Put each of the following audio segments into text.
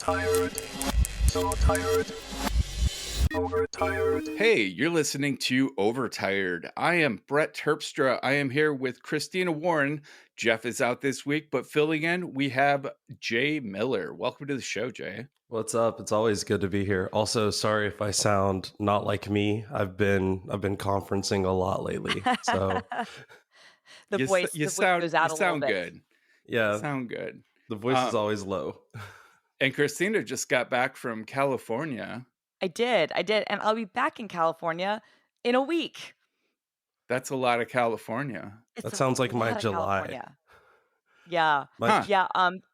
tired, so tired, overtired. Hey, you're listening to Overtired. I am Brett Terpstra. I am here with Christina Warren. Jeff is out this week, but filling in, we have Jay Miller. Welcome to the show, Jay. What's up? It's always good to be here. Also, sorry if I sound not like me. I've been conferencing a lot lately. So the voice goes out a little bit. Good. Yeah. Sound good. The voice is always low. And Christina just got back from California. I did. And I'll be back in California in a week. That's a lot of California. That sounds like my July. Yeah.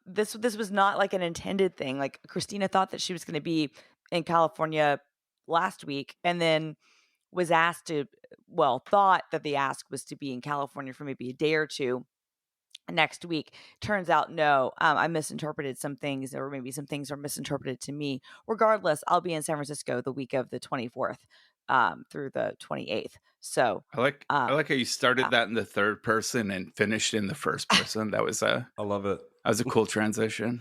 This was not like an intended thing. Like Christina thought that she was going to be in California last week and then was thought that the ask was to be in California for maybe a day or two next week. Turns out, no, I misinterpreted some things, or maybe some things are misinterpreted to me. Regardless, I'll be in San Francisco the week of the 24th through the 28th. So I like how you started that in the third person and finished in the first person. I love it. That was a cool transition.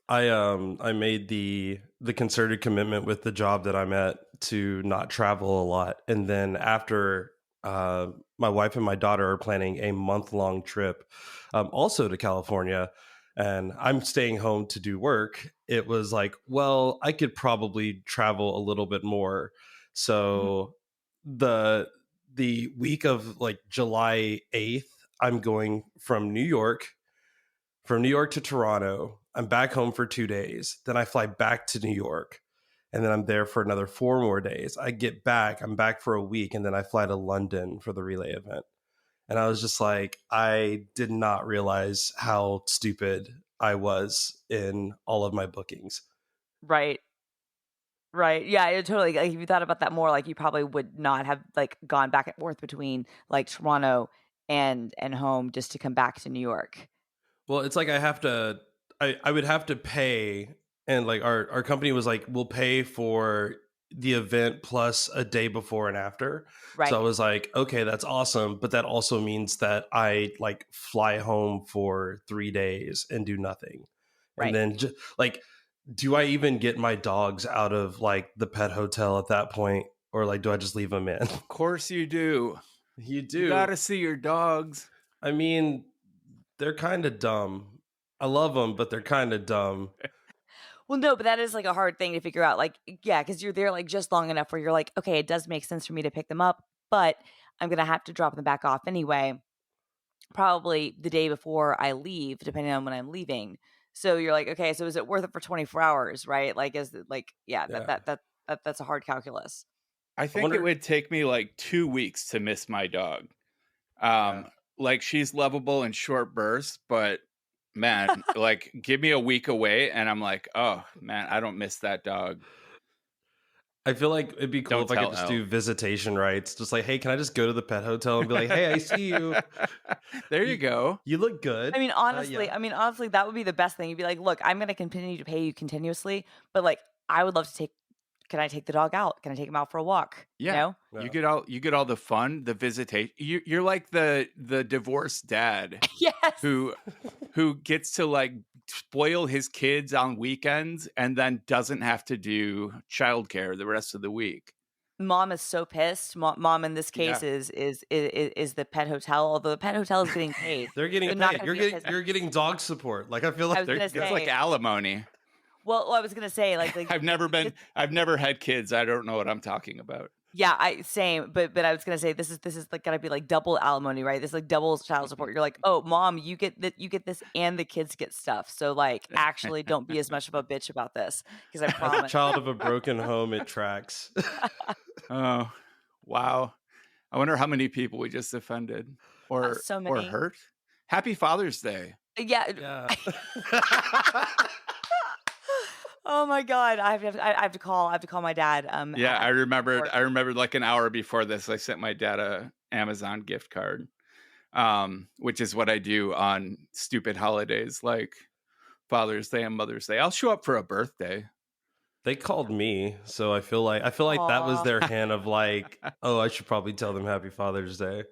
I made the concerted commitment with the job that I'm at to not travel a lot, and then after my wife and my daughter are planning a month-long trip also to California, and I'm staying home to do work. It was like, well, I could probably travel a little bit more. So the week of like July 8th, I'm going from New York to Toronto. I'm back home for 2 days. Then I fly back to New York. And then I'm there for another 4 more days. I get back, I'm back for a week, and then I fly to London for the relay event. And I was just like, I did not realize how stupid I was in all of my bookings. Right. Yeah, it totally. Like, if you thought about that more, like you probably would not have like gone back and forth between like Toronto and home just to come back to New York. Well, it's like I would have to pay. And like our company was like, we'll pay for the event plus a day before and after. Right. So I was like, okay, that's awesome. But that also means that I like fly home for 3 days and do nothing. Right. And then like, do I even get my dogs out of like the pet hotel at that point? Or like, do I just leave them in? Of course you do. You do. You gotta see your dogs. I mean, they're kind of dumb. I love them, but they're kind of dumb. Well, no, but that is like a hard thing to figure out. Like, yeah, because you're there like just long enough where you're like, okay, it does make sense for me to pick them up, but I'm going to have to drop them back off anyway, probably the day before I leave, depending on when I'm leaving. So you're like, okay, so is it worth it for 24 hours, right? Like, is it like, yeah. That's a hard calculus. I think it would take me like 2 weeks to miss my dog. Like she's lovable in short bursts, but man, like give me a week away and I'm like, oh man, I don't miss that dog. I feel like it'd be cool if I could just do visitation rights. Just like, hey, can I just go to the pet hotel and be like, hey, I see you. There you go. You look good. I mean, honestly, that would be the best thing. You'd be like, look, I'm going to continue to pay you continuously, but like, I would love to can I take the dog out? Can I take him out for a walk? Yeah. You know? You get all the fun, the visitation. You're like the divorced dad. Yes. Who gets to like spoil his kids on weekends and then doesn't have to do childcare the rest of the week. Mom is so pissed. Mom in this case is the pet hotel, although the pet hotel is getting paid. They're getting paid. You're getting dog support. Like I feel like it's like alimony. Well, I was gonna say like I've never had kids. I don't know what I'm talking about. Yeah, same. But I was gonna say this is like gotta be like double alimony, right? This is like double child support. You're like, oh, mom, you get this, and the kids get stuff. So like, actually, don't be as much of a bitch about this, because I promise. As a child of a broken home, it tracks. Oh, wow! I wonder how many people we just offended or hurt. Happy Father's Day. Yeah. Oh my God! I have to call my dad. I remembered like an hour before this, I sent my dad a Amazon gift card, which is what I do on stupid holidays like Father's Day and Mother's Day. I'll show up for a birthday. They called me, so I feel like Aww. That was their hint of like, oh, I should probably tell them Happy Father's Day.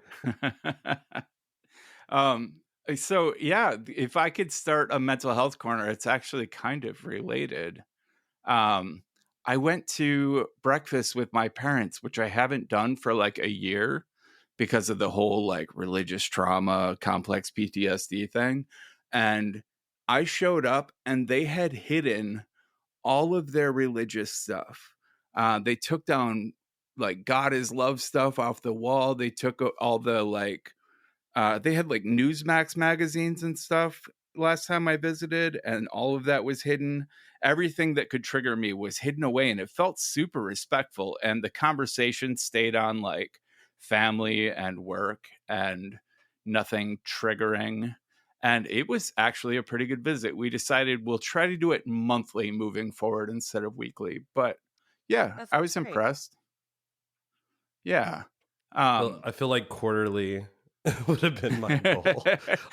So yeah, if I could start a mental health corner, it's actually kind of related. Um, I went to breakfast with my parents, which I haven't done for like a year because of the whole like religious trauma, complex PTSD thing. And I showed up and they had hidden all of their religious stuff. They took down like God is love stuff off the wall. They took all the like they had like Newsmax magazines and stuff last time I visited, and all of that was hidden. Everything that could trigger me was hidden away, and it felt super respectful. And the conversation stayed on like family and work and nothing triggering. And it was actually a pretty good visit. We decided we'll try to do it monthly moving forward instead of weekly. But yeah, That's I was great. impressed. Yeah. I feel like quarterly would have been my goal.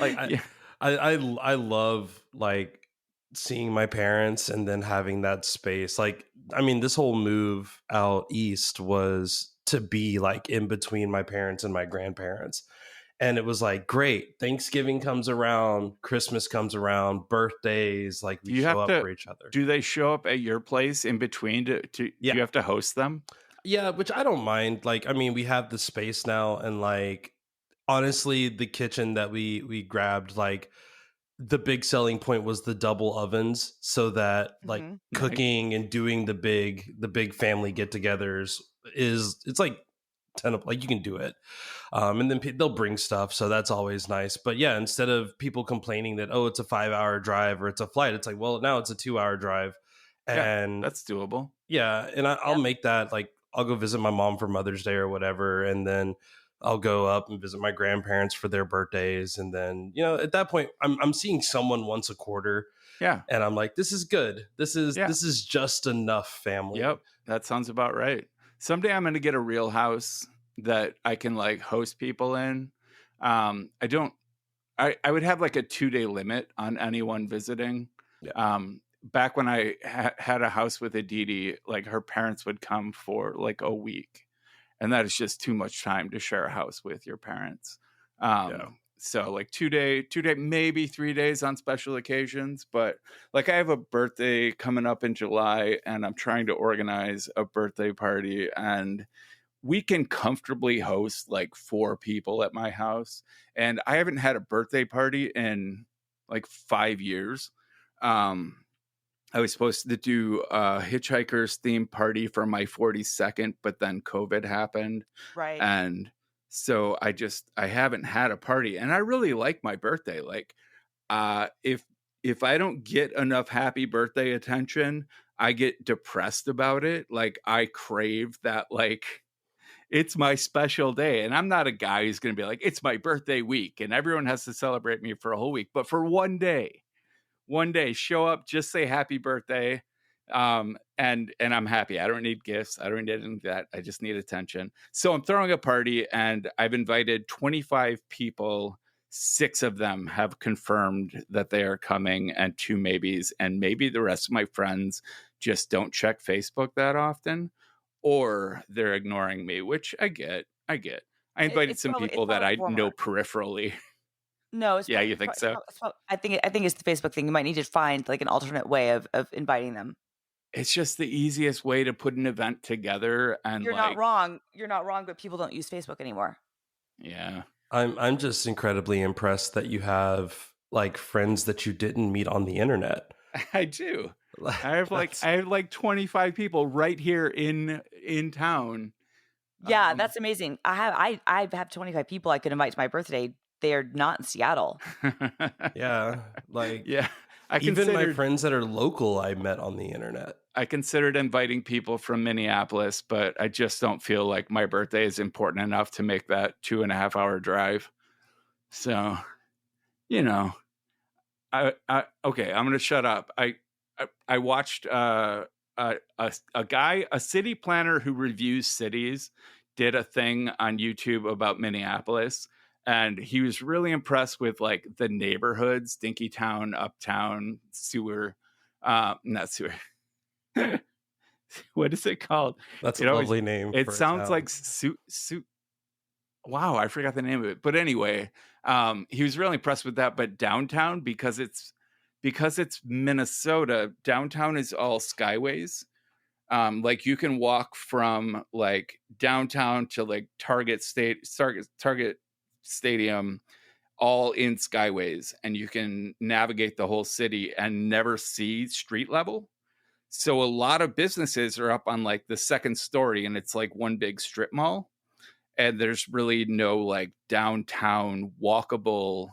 Like Yeah. I love like seeing my parents and then having that space. Like, I mean, this whole move out east was to be like in between my parents and my grandparents. And it was like, great. Thanksgiving comes around, Christmas comes around, birthdays, like we show up for each other. Do they show up at your place in between? Do you have to host them? Yeah, which I don't mind. Like, I mean, we have the space now, and like, honestly, the kitchen that we grabbed, like, the big selling point was the double ovens, so that like Mhm. cooking and doing the big family get-togethers it's like 10 of like you can do it. And then they'll bring stuff, so that's always nice. But yeah, instead of people complaining that, oh, it's a 5-hour drive or it's a flight, it's like, well, now it's a 2-hour drive. And that's doable. yeah, and I'll Yep. make that like I'll go visit my mom for Mother's Day or whatever, and then I'll go up and visit my grandparents for their birthdays, and then at that point I'm seeing someone once a quarter. Yeah, and I'm like, this is good. This is just enough family. Yep, that sounds about right. Someday I'm going to get a real house that I can like host people in. I don't. I would have like a 2-day limit on anyone visiting. Yeah. Back when I had a house with Aditi, like her parents would come for like a week, and that is just too much time to share a house with your parents. So like 2-day, maybe 3 days on special occasions. But like I have a birthday coming up in July, and I'm trying to organize a birthday party, and we can comfortably host like 4 people at my house. And I haven't had a birthday party in like 5 years. I was supposed to do a hitchhikers themed party for my 42nd, but then COVID happened. Right. And so I haven't had a party, and I really like my birthday. Like, if I don't get enough happy birthday attention, I get depressed about it. Like I crave that, like, it's my special day. And I'm not a guy who's going to be like, it's my birthday week and everyone has to celebrate me for a whole week. But for one day, show up, just say happy birthday. And I'm happy. I don't need gifts. I don't need anything like that. I just need attention. So I'm throwing a party, and I've invited 25 people. 6 of them have confirmed that they are coming, and 2 maybes. And maybe the rest of my friends just don't check Facebook that often, or they're ignoring me, which I get. I invited It's some probably people that I know former. peripherally. No, it's Yeah, probably, you think so? I think it's the Facebook thing. You might need to find like an alternate way of inviting them. It's just the easiest way to put an event together, and You're like, not wrong. You're not wrong, but people don't use Facebook anymore. yeah. I'm just incredibly impressed that you have like friends that you didn't meet on the internet. I do. I have like 25 people right here in town. Yeah, that's amazing. I have 25 people I could invite to my birthday. They're not in Seattle. Yeah, like yeah. Even my friends that are local, I met on the internet. I considered inviting people from Minneapolis, but I just don't feel like my birthday is important enough to make that 2.5-hour drive. So, okay, I'm going to shut up. I watched a guy, a city planner who reviews cities, did a thing on YouTube about Minneapolis, and he was really impressed with like the neighborhoods: Dinkytown, Uptown, Sewer, not Sewer. What is it called? That's a lovely name. It for sounds a town. like wow, I forgot the name of it. But anyway, he was really impressed with that. But downtown, because it's Minnesota, downtown is all skyways. Like you can walk from like downtown to like Target Stadium all in skyways, and you can navigate the whole city and never see street level. So a lot of businesses are up on like the second story, and it's like one big strip mall, and there's really no like downtown walkable.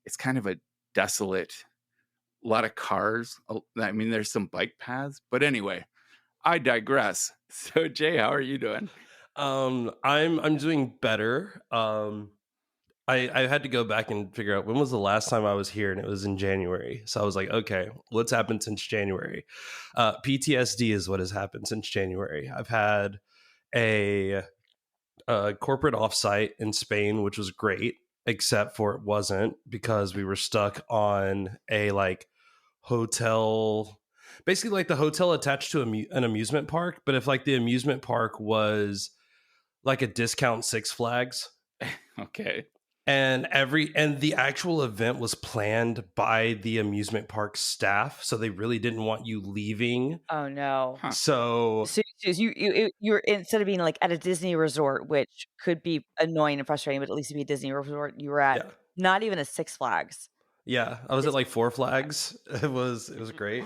It's kind of a desolate, a lot of cars. I mean, there's some bike paths, but anyway, I digress. So Jay, how are you doing? I'm doing better. I had to go back and figure out when was the last time I was here, and it was in January. So I was like, okay, what's happened since January? PTSD is what has happened since January. I've had a corporate offsite in Spain, which was great, except for it wasn't, because we were stuck on a like hotel, basically like the hotel attached to an amusement park. But if like the amusement park was like a discount Six Flags, Okay. and the actual event was planned by the amusement park staff, so they really didn't want you leaving. Oh no. Huh. So You're instead of being like at a Disney resort, which could be annoying and frustrating, but at least to be a Disney resort, you were at yeah, not even a Six Flags. yeah, I was at like Four Flags. It was great.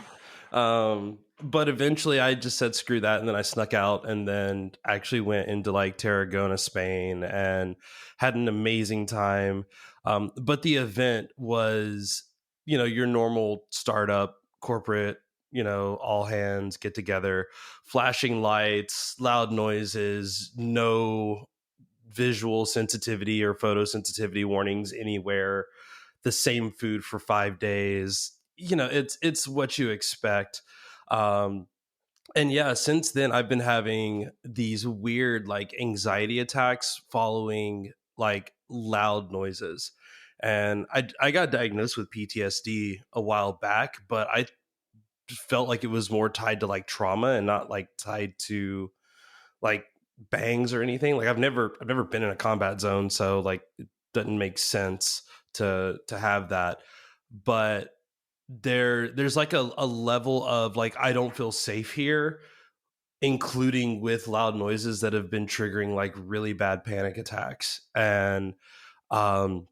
But eventually I just said screw that, and then I snuck out and then actually went into like Tarragona, Spain, and had an amazing time. But the event was, your normal startup corporate, all hands get together, flashing lights, loud noises, no visual sensitivity or photosensitivity warnings anywhere, the same food for 5 days. It's what you expect. And yeah, since then I've been having these weird like anxiety attacks following like loud noises. And I got diagnosed with PTSD a while back, but I felt like it was more tied to like trauma and not like tied to like bangs or anything. Like I've never been in a combat zone, so like it doesn't make sense to have that. But there's like a level of like I don't feel safe here, including with loud noises that have been triggering like really bad panic attacks. And um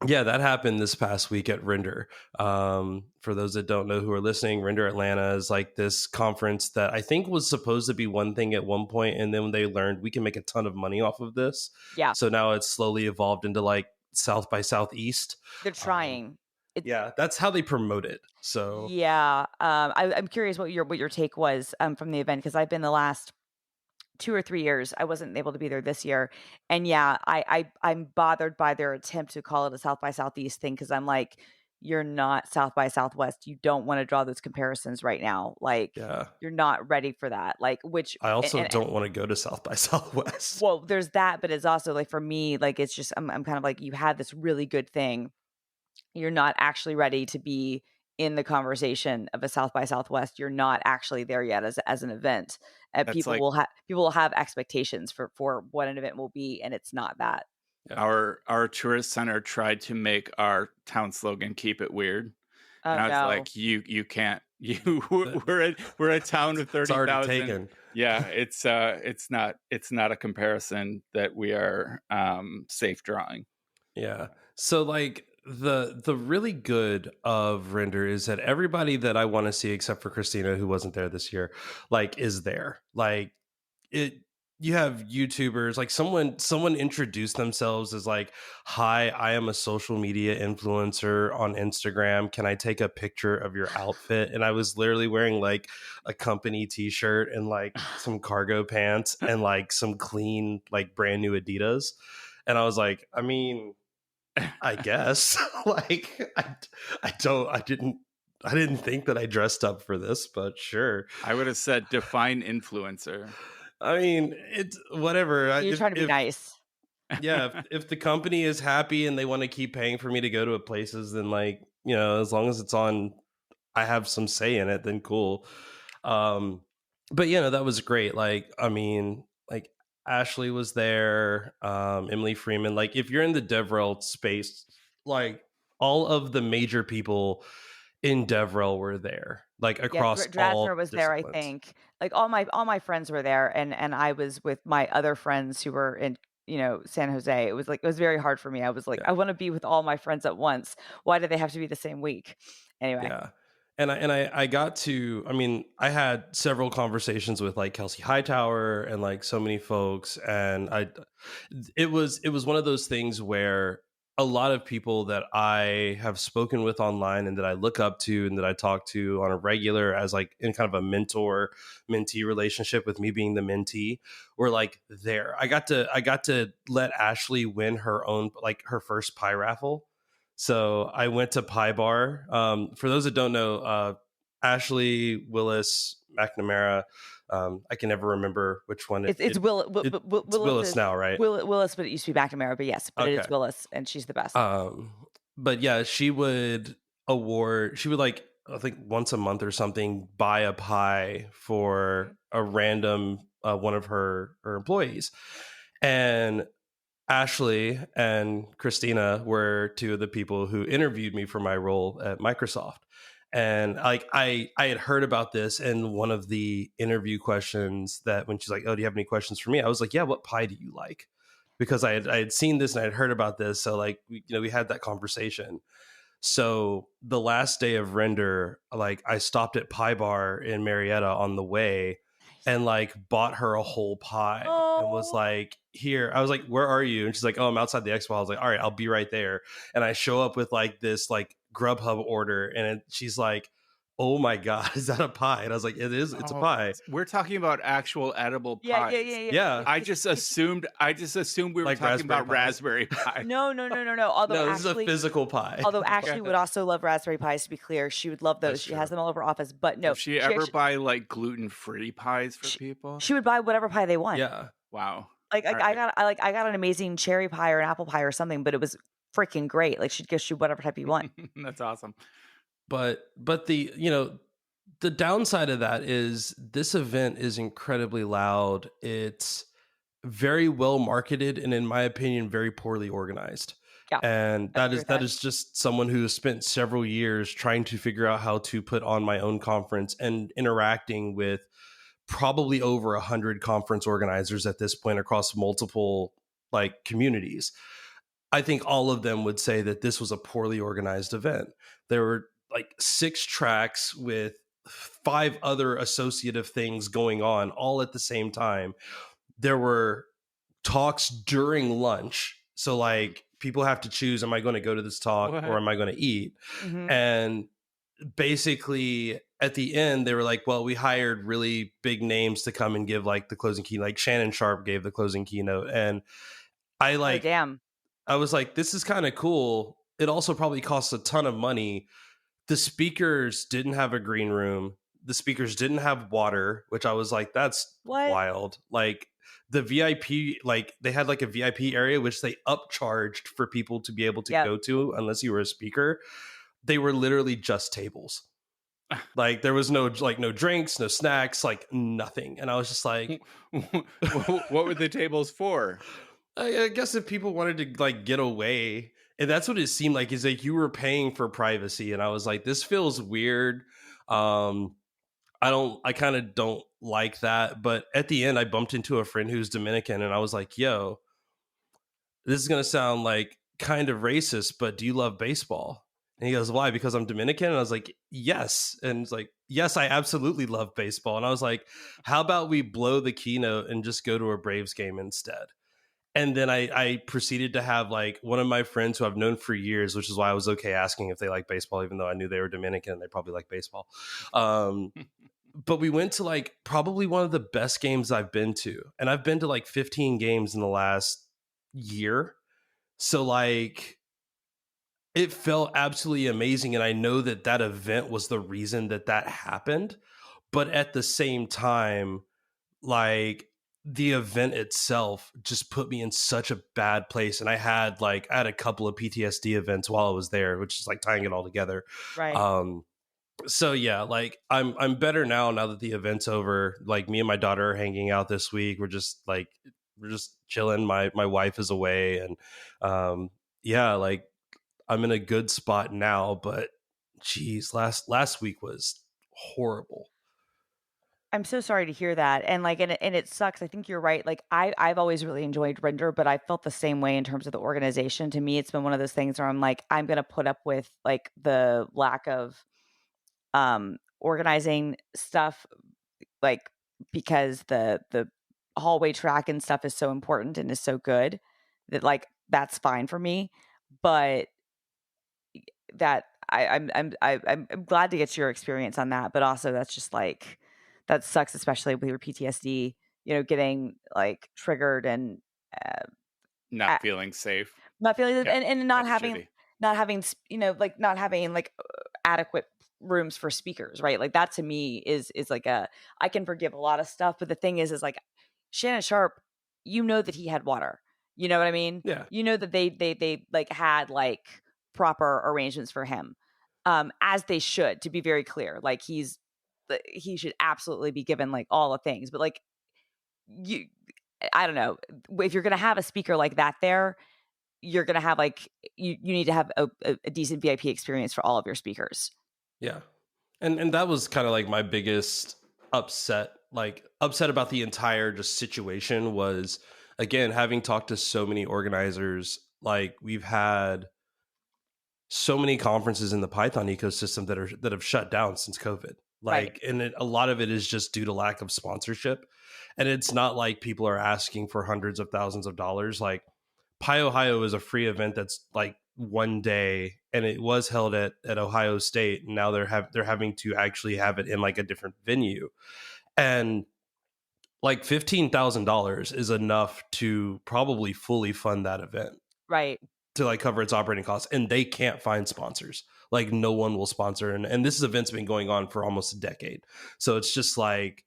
yeah, that happened this past week at Render. For those that don't know who are listening, Render Atlanta is like this conference that I think was supposed to be one thing at one point, and then when they learned we can make a ton of money off of this, Yeah, so now it's slowly evolved into like South by Southeast. they're trying. Yeah, that's how they promote it. So Yeah, I'm curious what your take was from the event, because I've been the last 2 or 3 years. I wasn't able to be there this year, and yeah, I'm bothered by their attempt to call it a South by Southeast thing, because I'm like, you're not South by Southwest. You don't want to draw those comparisons right now. Like, yeah, you're not ready for that. Like, which I also and don't want to go to South by Southwest. well, there's that, but it's also like for me, like it's just I'm kind of like, you had this really good thing. You're not actually ready to be in the conversation of a South by Southwest. You're not actually there yet as an event. That's like People will have expectations for what an event will be, and it's not that. our tourist center tried to make our town slogan "Keep it weird," Oh and I was no. like, "You can't. We're a town of 30,000. Taken. Yeah, it's not a comparison that we are safe drawing." Yeah. So like the really good of Render is that everybody that I want to see except for Christina, who wasn't there this year, like is there. Like it you have YouTubers, like someone introduced themselves as like, "Hi, I am a social media influencer on Instagram. Can I take a picture of your outfit?" And I was literally wearing like a company t-shirt and like some cargo pants and like some clean like brand new Adidas. And I was like, I mean, I guess like I didn't think that I dressed up for this, but sure. I would have said define influencer. I mean, it's whatever. You're trying to be nice. Yeah, if the company is happy and they want to keep paying for me to go to places, then like, as long as it's on, I have some say in it, then cool. But that was great. Like, I mean, like Ashley was there, Emily Freeman. Like, if you're in the DevRel space, like all of the major people in DevRel were there, like across Drasner all was there, I disciplines. think. Like all my friends were there, and I was with my other friends who were in San Jose. It was very hard for me. I was like, Yeah. I want to be with all my friends at once. Why do they have to be the same week? Anyway. Yeah. I got to, I mean, I had several conversations with like Kelsey Hightower and like so many folks, and it was one of those things where a lot of people that I have spoken with online and that I look up to and that I talk to on a regular as like in kind of a mentor mentee relationship, with me being the mentee, were like there. I got to let Ashley win her own, like her first pie raffle. So I went to Pie Bar. For those that don't know, Ashley Willis McNamara. I can never remember which one. It's Willis now, right? Willis, but it used to be McNamara. But yes, but Okay. it is Willis, and she's the best. But yeah, she would like, I think once a month or something, buy a pie for a random one of her employees, and Ashley and Christina were two of the people who interviewed me for my role at Microsoft. And like I had heard about this, and one of the interview questions, that when she's like, "Oh, do you have any questions for me?" I was like, "Yeah, what pie do you like?" Because I had seen this and I had heard about this. So like we had that conversation. So the last day of render, like I stopped at Pie Bar in Marietta on the way and like bought her a whole pie and was like, "Here." I was like, "Where are you?" And she's like, "Oh, I'm outside the expo." I was like, "All right, I'll be right there." And I show up with like this like Grubhub order, and she's like, "Oh my God, is that a pie?" And I was like, "It is. It's a pie." We're talking about actual edible pies. Yeah. I just assumed we were Like talking about pie. raspberry pie. No. Although No, this Ashley, is a physical pie. Although Ashley would also love raspberry pies, to be clear, she would love those. That's She true. has them all over office. But no, Does she ever buy like gluten-free pies for people? she would buy whatever pie they want. Yeah. Wow. Like I got an amazing cherry pie or an apple pie or something, but it was freaking great. Like she'd give you whatever type you want. That's awesome. But the the downside of that is this event is incredibly loud. It's very well marketed, and in my opinion, very poorly organized. Yeah, and that is just someone who has spent several years trying to figure out how to put on my own conference and interacting with probably over 100 conference organizers at this point across multiple like communities. I think all of them would say that this was a poorly organized event. There were like 6 tracks with 5 other associative things going on all at the same time. There were talks during lunch. So like people have to choose, am I going to go to this talk or am I going to eat? Mm-hmm. And basically at the end they were like, well, we hired really big names to come and give like the closing keynote. Like Shannon Sharp gave the closing keynote, and I like, oh, damn. I was like, this is kind of cool. It also probably costs a ton of money. The speakers didn't have a green room. The speakers didn't have water, which I was like, that's wild. Like the VIP, like they had like a VIP area, which they upcharged for people to be able to go to unless you were a speaker. They were literally just tables. Like there was no drinks, no snacks, like nothing. And I was just like, what were the tables for? I guess if people wanted to like get away, and that's what it seemed like, is like you were paying for privacy. And I was like, this feels weird. I kind of don't like that. But at the end, I bumped into a friend who's Dominican, and I was like, yo, this is going to sound like kind of racist, but do you love baseball? And he goes, why? Because I'm Dominican? And I was like, yes. And it's like, yes, I absolutely love baseball. And I was like, how about we blow the keynote and just go to a Braves game instead? And then I proceeded to have like one of my friends who I've known for years, which is why I was okay asking if they like baseball, even though I knew they were Dominican and they probably like baseball. But we went to like probably one of the best games I've been to. And I've been to like 15 games in the last year. So like it felt absolutely amazing. And I know that that event was the reason that happened. But at the same time, like the event itself just put me in such a bad place. And I had a couple of PTSD events while I was there, which is like tying it all together. Right. So yeah, like I'm better now that the event's over. Like me and my daughter are hanging out this week. We're just like we're just chilling. My wife is away, and yeah, like I'm in a good spot now, but geez, last week was horrible. I'm so sorry to hear that. And like, and it sucks. I think you're right. Like I've always really enjoyed Render, but I felt the same way in terms of the organization. To me, it's been one of those things where I'm like, I'm going to put up with like the lack of, organizing stuff, like, because the hallway track and stuff is so important and is so good that like, that's fine for me. But that I'm glad to get your experience on that, but also that's just like that sucks, especially with your PTSD, getting like triggered and uh, Not a- feeling safe. not feeling Yeah, and that's shitty. not having like not having like adequate rooms for speakers, right? Like that to me is like I can forgive a lot of stuff, but the thing is like Shannon Sharp, that he had water. You know what I mean? Yeah. That they like had like proper arrangements for him. As they should, to be very clear. Like he should absolutely be given like all the things. But like you I don't know. If you're gonna have a speaker like that there, you're gonna have like you need to have a decent VIP experience for all of your speakers. Yeah. And that was kind of like my biggest upset about the entire just situation was, again, having talked to so many organizers. Like, we've had so many conferences in the Python ecosystem that have shut down since COVID. Right. Like, and a lot of it is just due to lack of sponsorship. And it's not like people are asking for hundreds of thousands of dollars. Like, Pi Ohio is a free event that's like one day, and it was held at Ohio State. And now they're having to actually have it in like a different venue, and like $15,000 is enough to probably fully fund that event, Right. to like cover its operating costs, and they can't find sponsors. Like, no one will sponsor, and this event's been going on for almost a decade. So it's just like,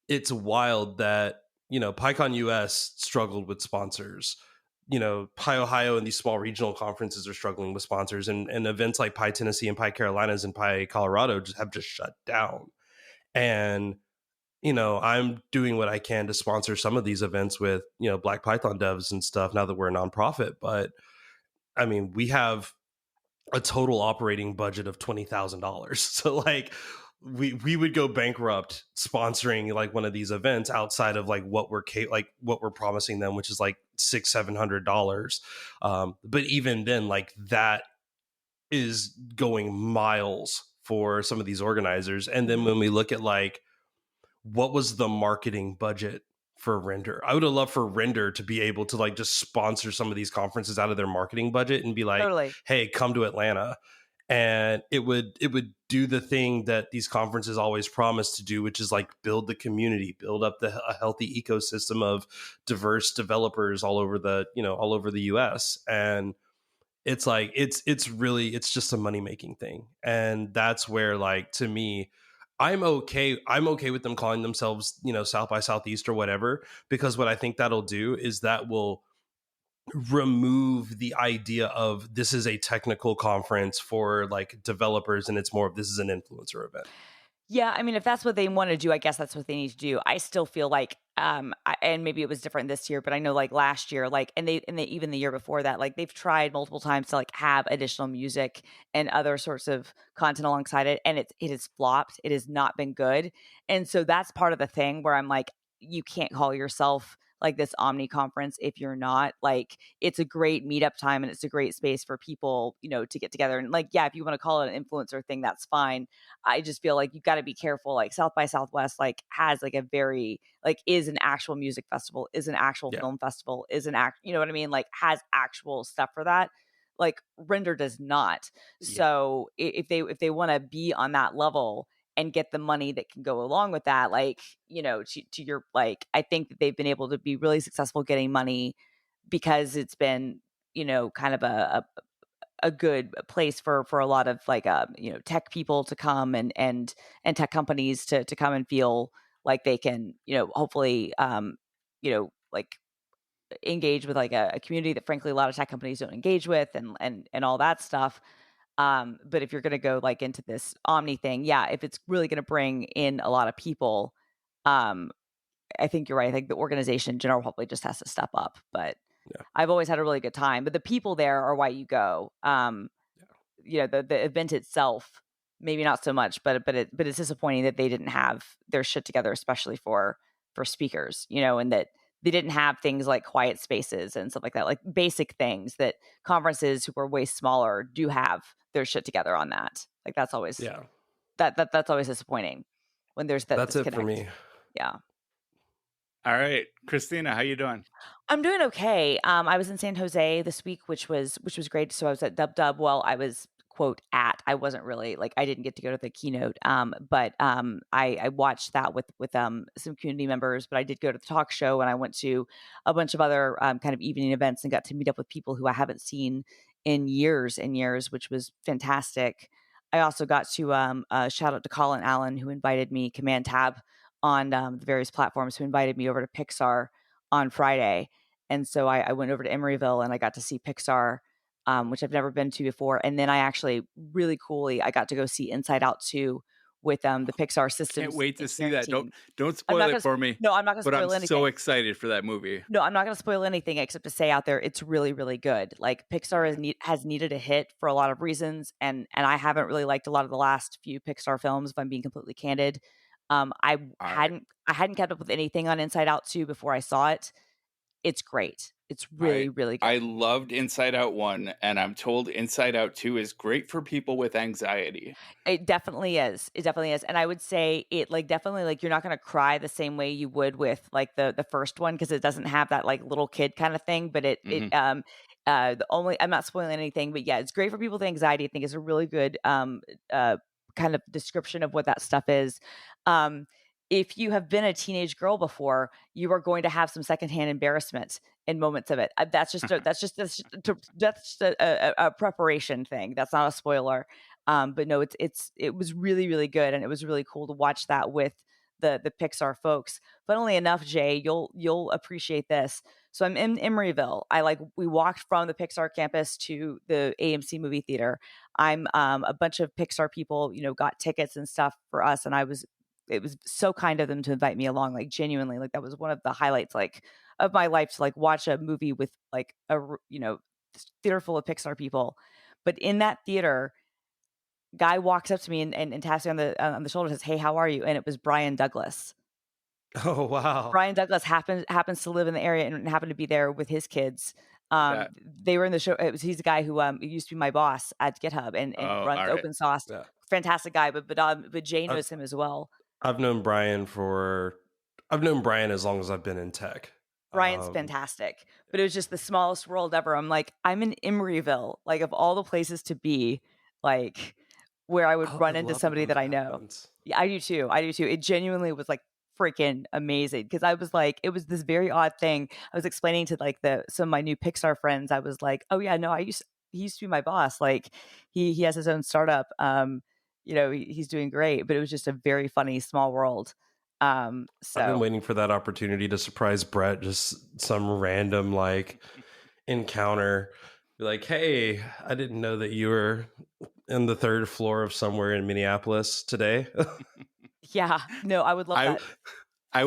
it's wild that, PyCon US struggled with sponsors. Pi Ohio and these small regional conferences are struggling with sponsors, and events like Pi Tennessee and Pi Carolinas and Pi Colorado have just shut down. And I'm doing what I can to sponsor some of these events with Black Python devs and stuff now that we're a nonprofit. But I mean, we have a total operating budget of $20,000. So like, we would go bankrupt sponsoring like one of these events outside of like what we're promising them, which is like $600-700. But even then, like, that is going miles for some of these organizers. And then when we look at like, what was the marketing budget for Render? I would have loved for Render to be able to like just sponsor some of these conferences out of their marketing budget and be like, Totally. hey, come to Atlanta. And it would do the thing that these conferences always promise to do, which is like build the community, build up a healthy ecosystem of diverse developers all over the US. And it's like, it's just a money making thing. And that's where, like, to me, I'm okay with them calling themselves, South by Southeast or whatever, because what I think that'll do is that will remove the idea of this is a technical conference for like developers, and it's more of this is an influencer event. Yeah, I mean, if that's what they want to do, I guess that's what they need to do. I still feel like, and maybe it was different this year, but I know like last year, like, and they even the year before that, like they've tried multiple times to like have additional music and other sorts of content alongside it, and it has flopped. It has not been good, and so that's part of the thing where I'm like, you can't call yourself like this Omni conference if you're not. Like, it's a great meetup time and it's a great space for people, to get together. And like, yeah, if you want to call it an influencer thing, that's fine. I just feel like you got to be careful. Like South by Southwest, like has like a very like is an actual music festival, is an actual film festival, is an you know what I mean? Like has actual stuff for that. Like Render does not. So if they want to be on that level and get the money that can go along with that, like, to your, like, I think that they've been able to be really successful getting money because it's been, kind of a good place for a lot of like tech people to come and tech companies to come and feel like they can hopefully like engage with like a community that frankly a lot of tech companies don't engage with and all that stuff. But if you're going to go like into this Omni thing, yeah, if it's really going to bring in a lot of people, um I think you're right. I think the organization in general probably just has to step up. But Yeah. I've always had a really good time. But the people there are why you go. The event itself, maybe not so much, but it's disappointing that they didn't have their shit together, especially for speakers, and that they didn't have things like quiet spaces and stuff like that, like basic things that conferences who are way smaller do have their shit together on that. Like that's always that's always disappointing when there's that That's disconnect. it for me. Yeah. All right, Christina, how you doing? I'm doing okay. I was in San Jose this week, which was great. So I was at Dub Dub. Well, I was quote at. I wasn't really like I didn't get to go to the keynote. But I watched that with some community members. But I did go to the talk show, and I went to a bunch of other kind of evening events and got to meet up with people who I haven't seen in years and years, which was fantastic. I also got to shout out to Colin Allen, who invited me, Command Tab on the various platforms, who invited me over to Pixar on Friday. And so I went over to Emeryville and I got to see Pixar, which I've never been to before. And then I actually really coolly, I got to go see Inside Out 2 with the Pixar systems. Can't wait to see that. team. Don't spoil it for me. No, I'm not going to spoil anything. anything. So excited for that movie. No, I'm not going to spoil anything except to say out there, it's really, really good. Like Pixar has needed a hit for a lot of reasons. And I haven't really liked a lot of the last few Pixar films, if I'm being completely candid. I hadn't kept up with anything on Inside Out 2 before I saw it. It's great. It's really, really good. I loved Inside Out 1, and I'm told Inside Out 2 is great for people with anxiety. It definitely is. It definitely is. And I would say it definitely you're not going to cry the same way you would with the first one, because it doesn't have that little kid kind of thing, but I'm not spoiling anything, but yeah, it's great for people with anxiety. I think it's a really good kind of description of what that stuff is. If you have been a teenage girl before, you are going to have some secondhand embarrassment in moments of it. That's just a preparation thing. That's not a spoiler. But no, it was really, really good, and it was really cool to watch that with the Pixar folks. Funnily enough, Jay, you'll appreciate this. So I'm in Emeryville. We walked from the Pixar campus to the AMC movie theater. I'm a bunch of Pixar people, got tickets and stuff for us, and it was so kind of them to invite me along, genuinely. That was one of the highlights of my life, to watch a movie with a theater full of Pixar people. But in that theater, guy walks up to me and taps me on the shoulder and says, "Hey, how are you?" And it was Brian Douglas. Oh, wow. Brian Douglas happens to live in the area and happened to be there with his kids. They were in the show. He's the guy who used to be my boss at GitHub and runs open source. Yeah. Fantastic guy, but Jay knows him as well. I've known Brian as long as I've been in tech. Brian's fantastic, but it was just the smallest world ever. I'm I'm in Emeryville, of all the places to be, where I would run into somebody that I know. Yeah, I do too. It genuinely was freaking amazing, because I was it was this very odd thing. I was explaining to some of my new Pixar friends. I was oh yeah, no, he used to be my boss. He has his own startup. He's doing great, but it was just a very funny small world. So I've been waiting for that opportunity to surprise Brett, just some random encounter. Be hey, I didn't know that you were in the third floor of somewhere in Minneapolis today. Yeah, no, I would love that. I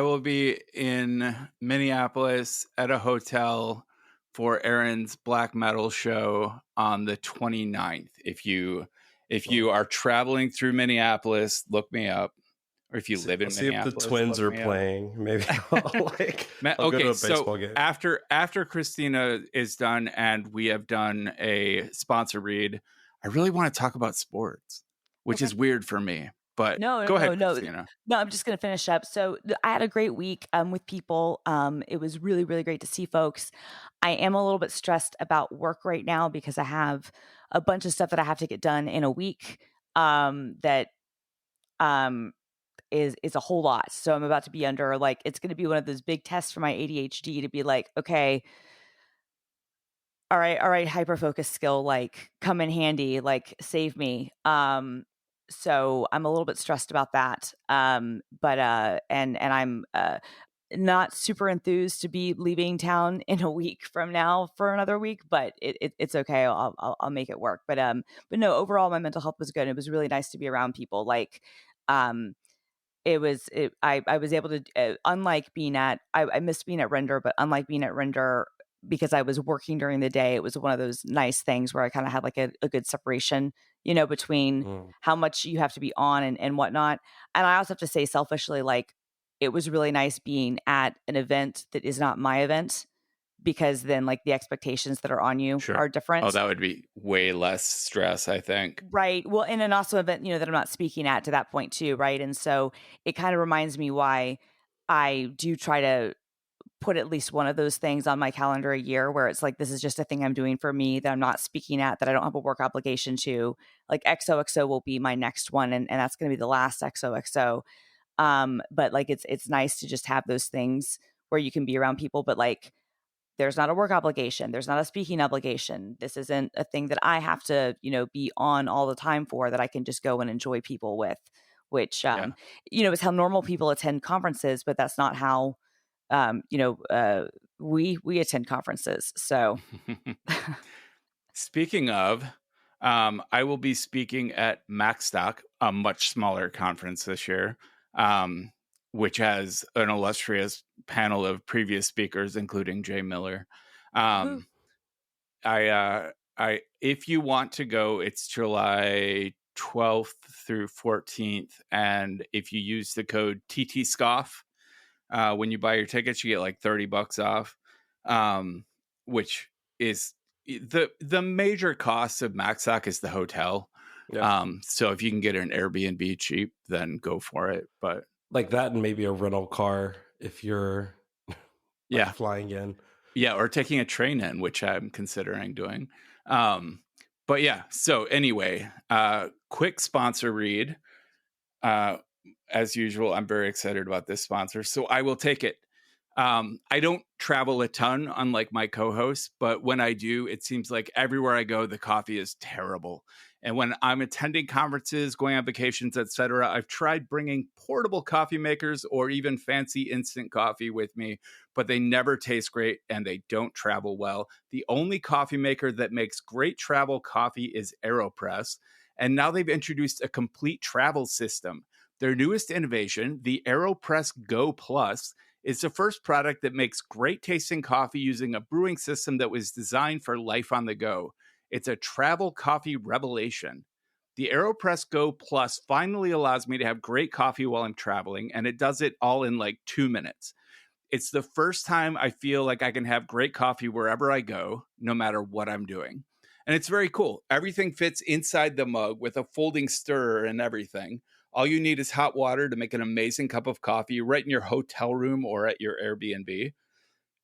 will be in Minneapolis at a hotel for Aaron's black metal show on the 29th. If you are traveling through Minneapolis, look me up. Or if you live in Minneapolis, if the Twins are playing, maybe I'll go to a baseball game. After Christina is done and we have done a sponsor read, I really want to talk about sports, which is weird for me. But go ahead, Christina. No, I'm just going to finish up. So I had a great week with people. It was really, really great to see folks. I am a little bit stressed about work right now because I have a bunch of stuff that I have to get done in a week that is a whole lot. So I'm about to be under it's going to be one of those big tests for my ADHD to be okay, all right, hyper-focus skill, come in handy, save me. So I'm a little bit stressed about that. But I'm not super enthused to be leaving town in a week from now for another week, but it's okay. I'll make it work. But no, overall my mental health was good. It was really nice to be around people. I was able to, unlike being I missed being at Render, but unlike being at Render, because I was working during the day, it was one of those nice things where I kind of had like a good separation, between how much you have to be on and whatnot. And I also have to say selfishly, like, it was really nice being at an event that is not my event, because then like the expectations that are on you are different. Oh, that would be way less stress, I think. Right. Well, and then also event, that I'm not speaking at to that point too, right? And so it kind of reminds me why I do try to put at least one of those things on my calendar a year, where it's like, this is just a thing I'm doing for me that I'm not speaking at, that I don't have a work obligation to. Like XOXO will be my next one, and that's going to be the last XOXO. But like it's nice to just have those things where you can be around people, but like there's not a work obligation, there's not a speaking obligation. This isn't a thing that I have to, be on all the time for, that I can just go and enjoy people with, which is how normal people attend conferences, but that's not how we attend conferences. So speaking of, I will be speaking at MacStock, a much smaller conference this year, which has an illustrious panel of previous speakers, including Jay Miller. If you want to go, it's July 12th through 14th. And if you use the code TTSCOFF, when you buy your tickets, you get like $30 off, which is the major cost of MacStock is the hotel. Yep. So if you can get an Airbnb cheap, then go for it. But like that, and maybe a rental car if you're flying in. Yeah, or taking a train in, which I'm considering doing. But yeah, so anyway, quick sponsor read. As usual, I'm very excited about this sponsor, so I will take it. I don't travel a ton, unlike my co-hosts, but when I do, it seems like everywhere I go, the coffee is terrible. And when I'm attending conferences, going on vacations, etc., I've tried bringing portable coffee makers or even fancy instant coffee with me, but they never taste great and they don't travel well. The only coffee maker that makes great travel coffee is AeroPress, and now they've introduced a complete travel system. Their newest innovation, the AeroPress Go Plus, is the first product that makes great tasting coffee using a brewing system that was designed for life on the go. It's a travel coffee revelation. The AeroPress Go Plus finally allows me to have great coffee while I'm traveling, and it does it all in like 2 minutes. It's the first time I feel like I can have great coffee wherever I go, no matter what I'm doing. And it's very cool. Everything fits inside the mug with a folding stirrer and everything. All you need is hot water to make an amazing cup of coffee right in your hotel room or at your Airbnb.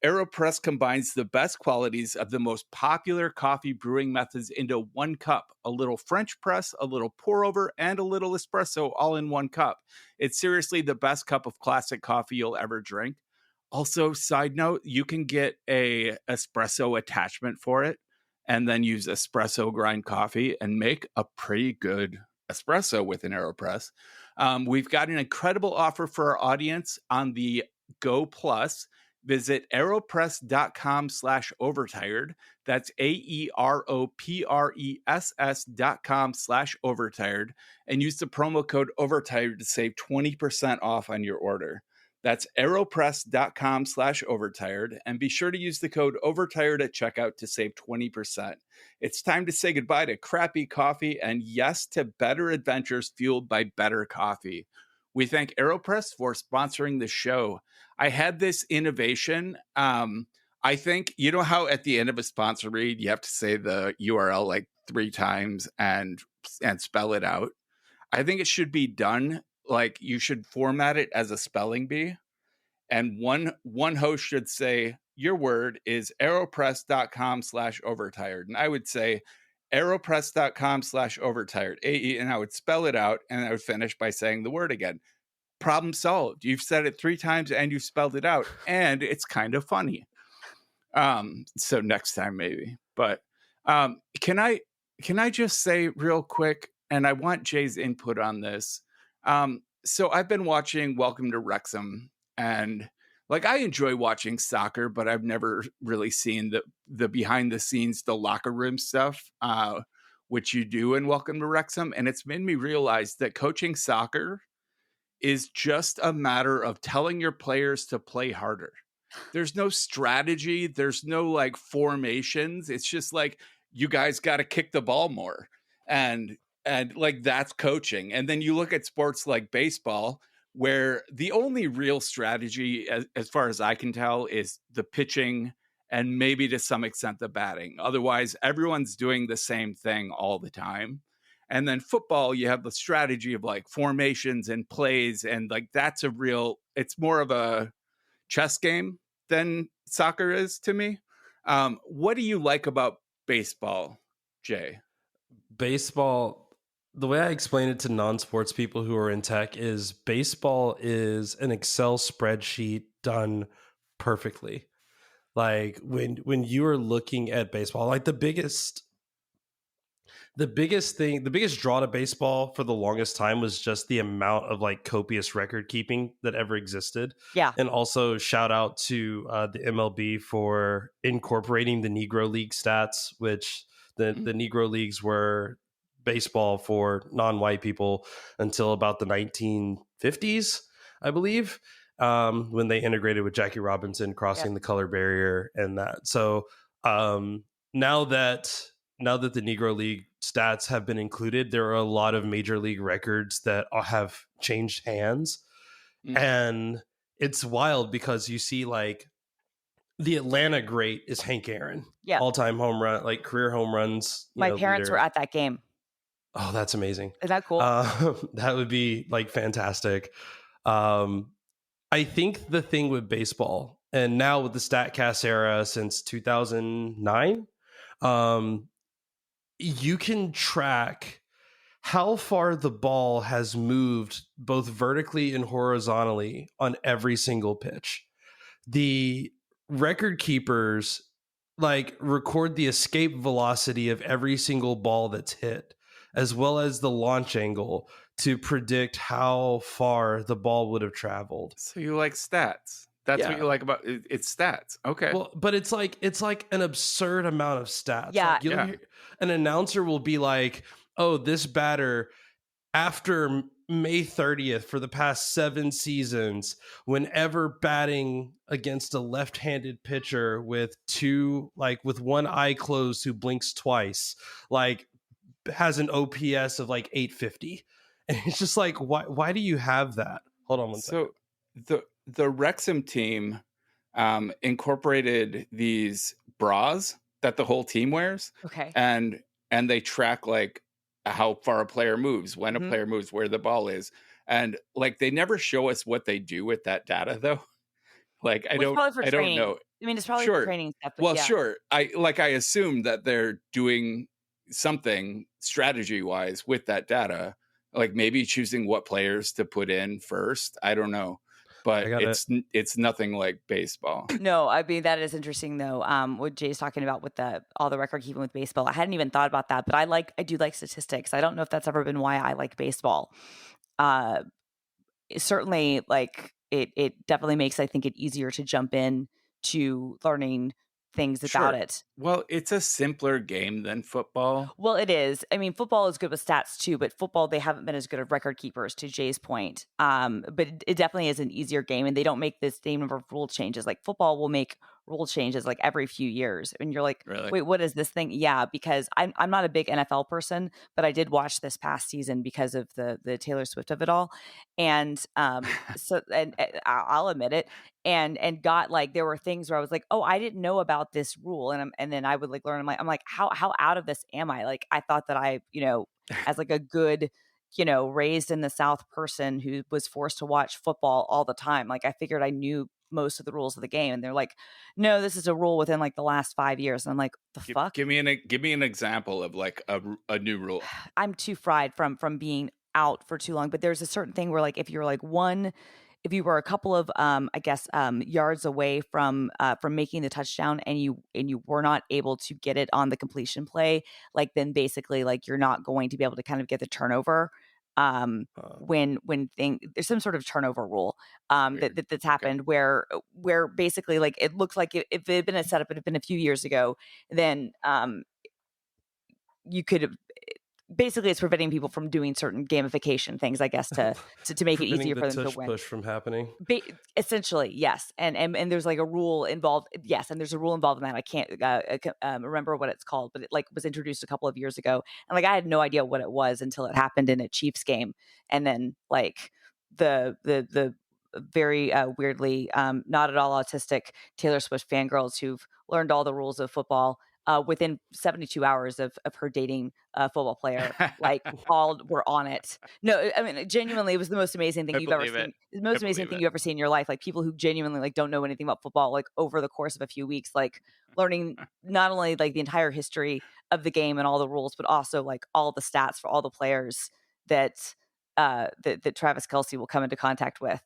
AeroPress combines the best qualities of the most popular coffee brewing methods into one cup: a little French press, a little pour over, and a little espresso all in one cup. It's seriously the best cup of classic coffee you'll ever drink. Also, side note, you can get a espresso attachment for it and then use espresso grind coffee and make a pretty good espresso with an AeroPress. We've got an incredible offer for our audience on the Go Plus. Visit aeropress.com/overtired. That's AeroPress.com/overtired, and use the promo code overtired to save 20% off on your order. That's aeropress.com/overtired, and be sure to use the code overtired at checkout to save 20%. It's time to say goodbye to crappy coffee and yes to better adventures fueled by better coffee. We thank AeroPress for sponsoring the show. I had this innovation. I think, you know how at the end of a sponsor read, you have to say the URL like 3 times and spell it out. I think it should be done like you should format it as a spelling bee. And one host should say, your word is aeropress.com/overtired. And I would say aeropress.com/overtired, AE, and I would spell it out, and I would finish by saying the word again. Problem solved. You've said it 3 times and you've spelled it out, and it's kind of funny. So next time maybe. But can I just say real quick, and I want Jay's input on this. So I've been watching Welcome to Wrexham, and like I enjoy watching soccer, but I've never really seen the behind the scenes, the locker room stuff, which you do in Welcome to Wrexham. And it's made me realize that coaching soccer is just a matter of telling your players to play harder. There's no strategy, there's no like formations. It's just like you guys got to kick the ball more. And like that's coaching. And then you look at sports like baseball where the only real strategy as far as I can tell is the pitching and maybe to some extent the batting. Otherwise, everyone's doing the same thing all the time. And then football, you have the strategy of like formations and plays. And like that's it's more of a chess game than soccer is to me. What do you like about baseball, Jay? Baseball, the way I explain it to non-sports people who are in tech is baseball is an Excel spreadsheet done perfectly. Like when you are looking at baseball, like the biggest draw to baseball for the longest time was just the amount of like copious record keeping that ever existed. Yeah. And also shout out to the MLB for incorporating the Negro League stats, which the Negro Leagues were baseball for non-white people until about the 1950s, I believe, when they integrated with Jackie Robinson crossing the color barrier and that. So now that the Negro League stats have been included, there are a lot of major league records that have changed hands. And it's wild because you see like the Atlanta great is Hank Aaron. Yeah. All-time home run, like career home runs. My parents were at that game. Oh, that's amazing. Is that cool? That would be like fantastic. I think the thing with baseball, and now with the StatCast era since 2009, you can track how far the ball has moved both vertically and horizontally on every single pitch. The record keepers like record the escape velocity of every single ball that's hit, as well as the launch angle to predict how far the ball would have traveled. So you like stats. That's what you like about it's stats. Okay. Well, but it's like an absurd amount of stats. Yeah. Like hear, an announcer will be like, "Oh, this batter after May 30th for the past 7 seasons, whenever batting against a left-handed pitcher with one eye closed who blinks twice, like has an OPS of like 850." And it's just like, why do you have that? Hold on one second. So the Wrexham team incorporated these bras that the whole team wears. Okay. And they track like how far a player moves, when a player moves, where the ball is. And like they never show us what they do with that data though. Like I don't know. I mean, it's probably for training stuff. But well, sure. I assume that they're doing something strategy wise with that data, like maybe choosing what players to put in first. I don't know. But it's nothing like baseball. No, I mean, that is interesting though. What Jay's talking about with all the record keeping with baseball. I hadn't even thought about that, but I do like statistics. I don't know if that's ever been why I like baseball. Certainly like it definitely makes, I think, it easier to jump in to learning things about it. Well, it's a simpler game than football. Well, it is. I mean, football is good with stats too, but football, they haven't been as good of record keepers, to Jay's point. But it definitely is an easier game, and they don't make the same number of rule changes. Like football will make rule changes like every few years, and you're like, really? Wait, what is this thing? Yeah, because I'm not a big NFL person, but I did watch this past season because of the Taylor Swift of it all, and so and I'll admit it. And got like, there were things where I was like, oh, I didn't know about this rule. And then I would like learn. I'm like, how out of this am I? Like, I thought that I, as like a good, raised in the South person who was forced to watch football all the time. Like I figured I knew most of the rules of the game. And they're like, no, this is a rule within like the last 5 years. And I'm like, fuck? Give me an example of like a new rule. I'm too fried from being out for too long. But there's a certain thing where like, if you were a couple of yards away from making the touchdown and you were not able to get it on the completion play, like then basically like you're not going to be able to kind of get the turnover when there's some sort of turnover rule that's happened where basically like it looks like if it had been a setup, it had been a few years ago, then you could basically it's preventing people from doing certain gamification things, I guess, to make it easier for them to win. Push from happening. Essentially, yes, and there's like a rule involved. Yes, and there's a rule involved in that. I can't remember what it's called, but it like was introduced a couple of years ago, and like I had no idea what it was until it happened in a Chiefs game, and then like the very weirdly not at all autistic Taylor Swift fangirls who've learned all the rules of football within 72 hours of her dating a football player, like all were on it. No, I mean, genuinely, it was the most amazing thing you've ever seen. The most amazing thing you ever seen in your life. Like people who genuinely like don't know anything about football, like over the course of a few weeks, like learning not only like the entire history of the game and all the rules, but also like all the stats for all the players that that Travis Kelce will come into contact with.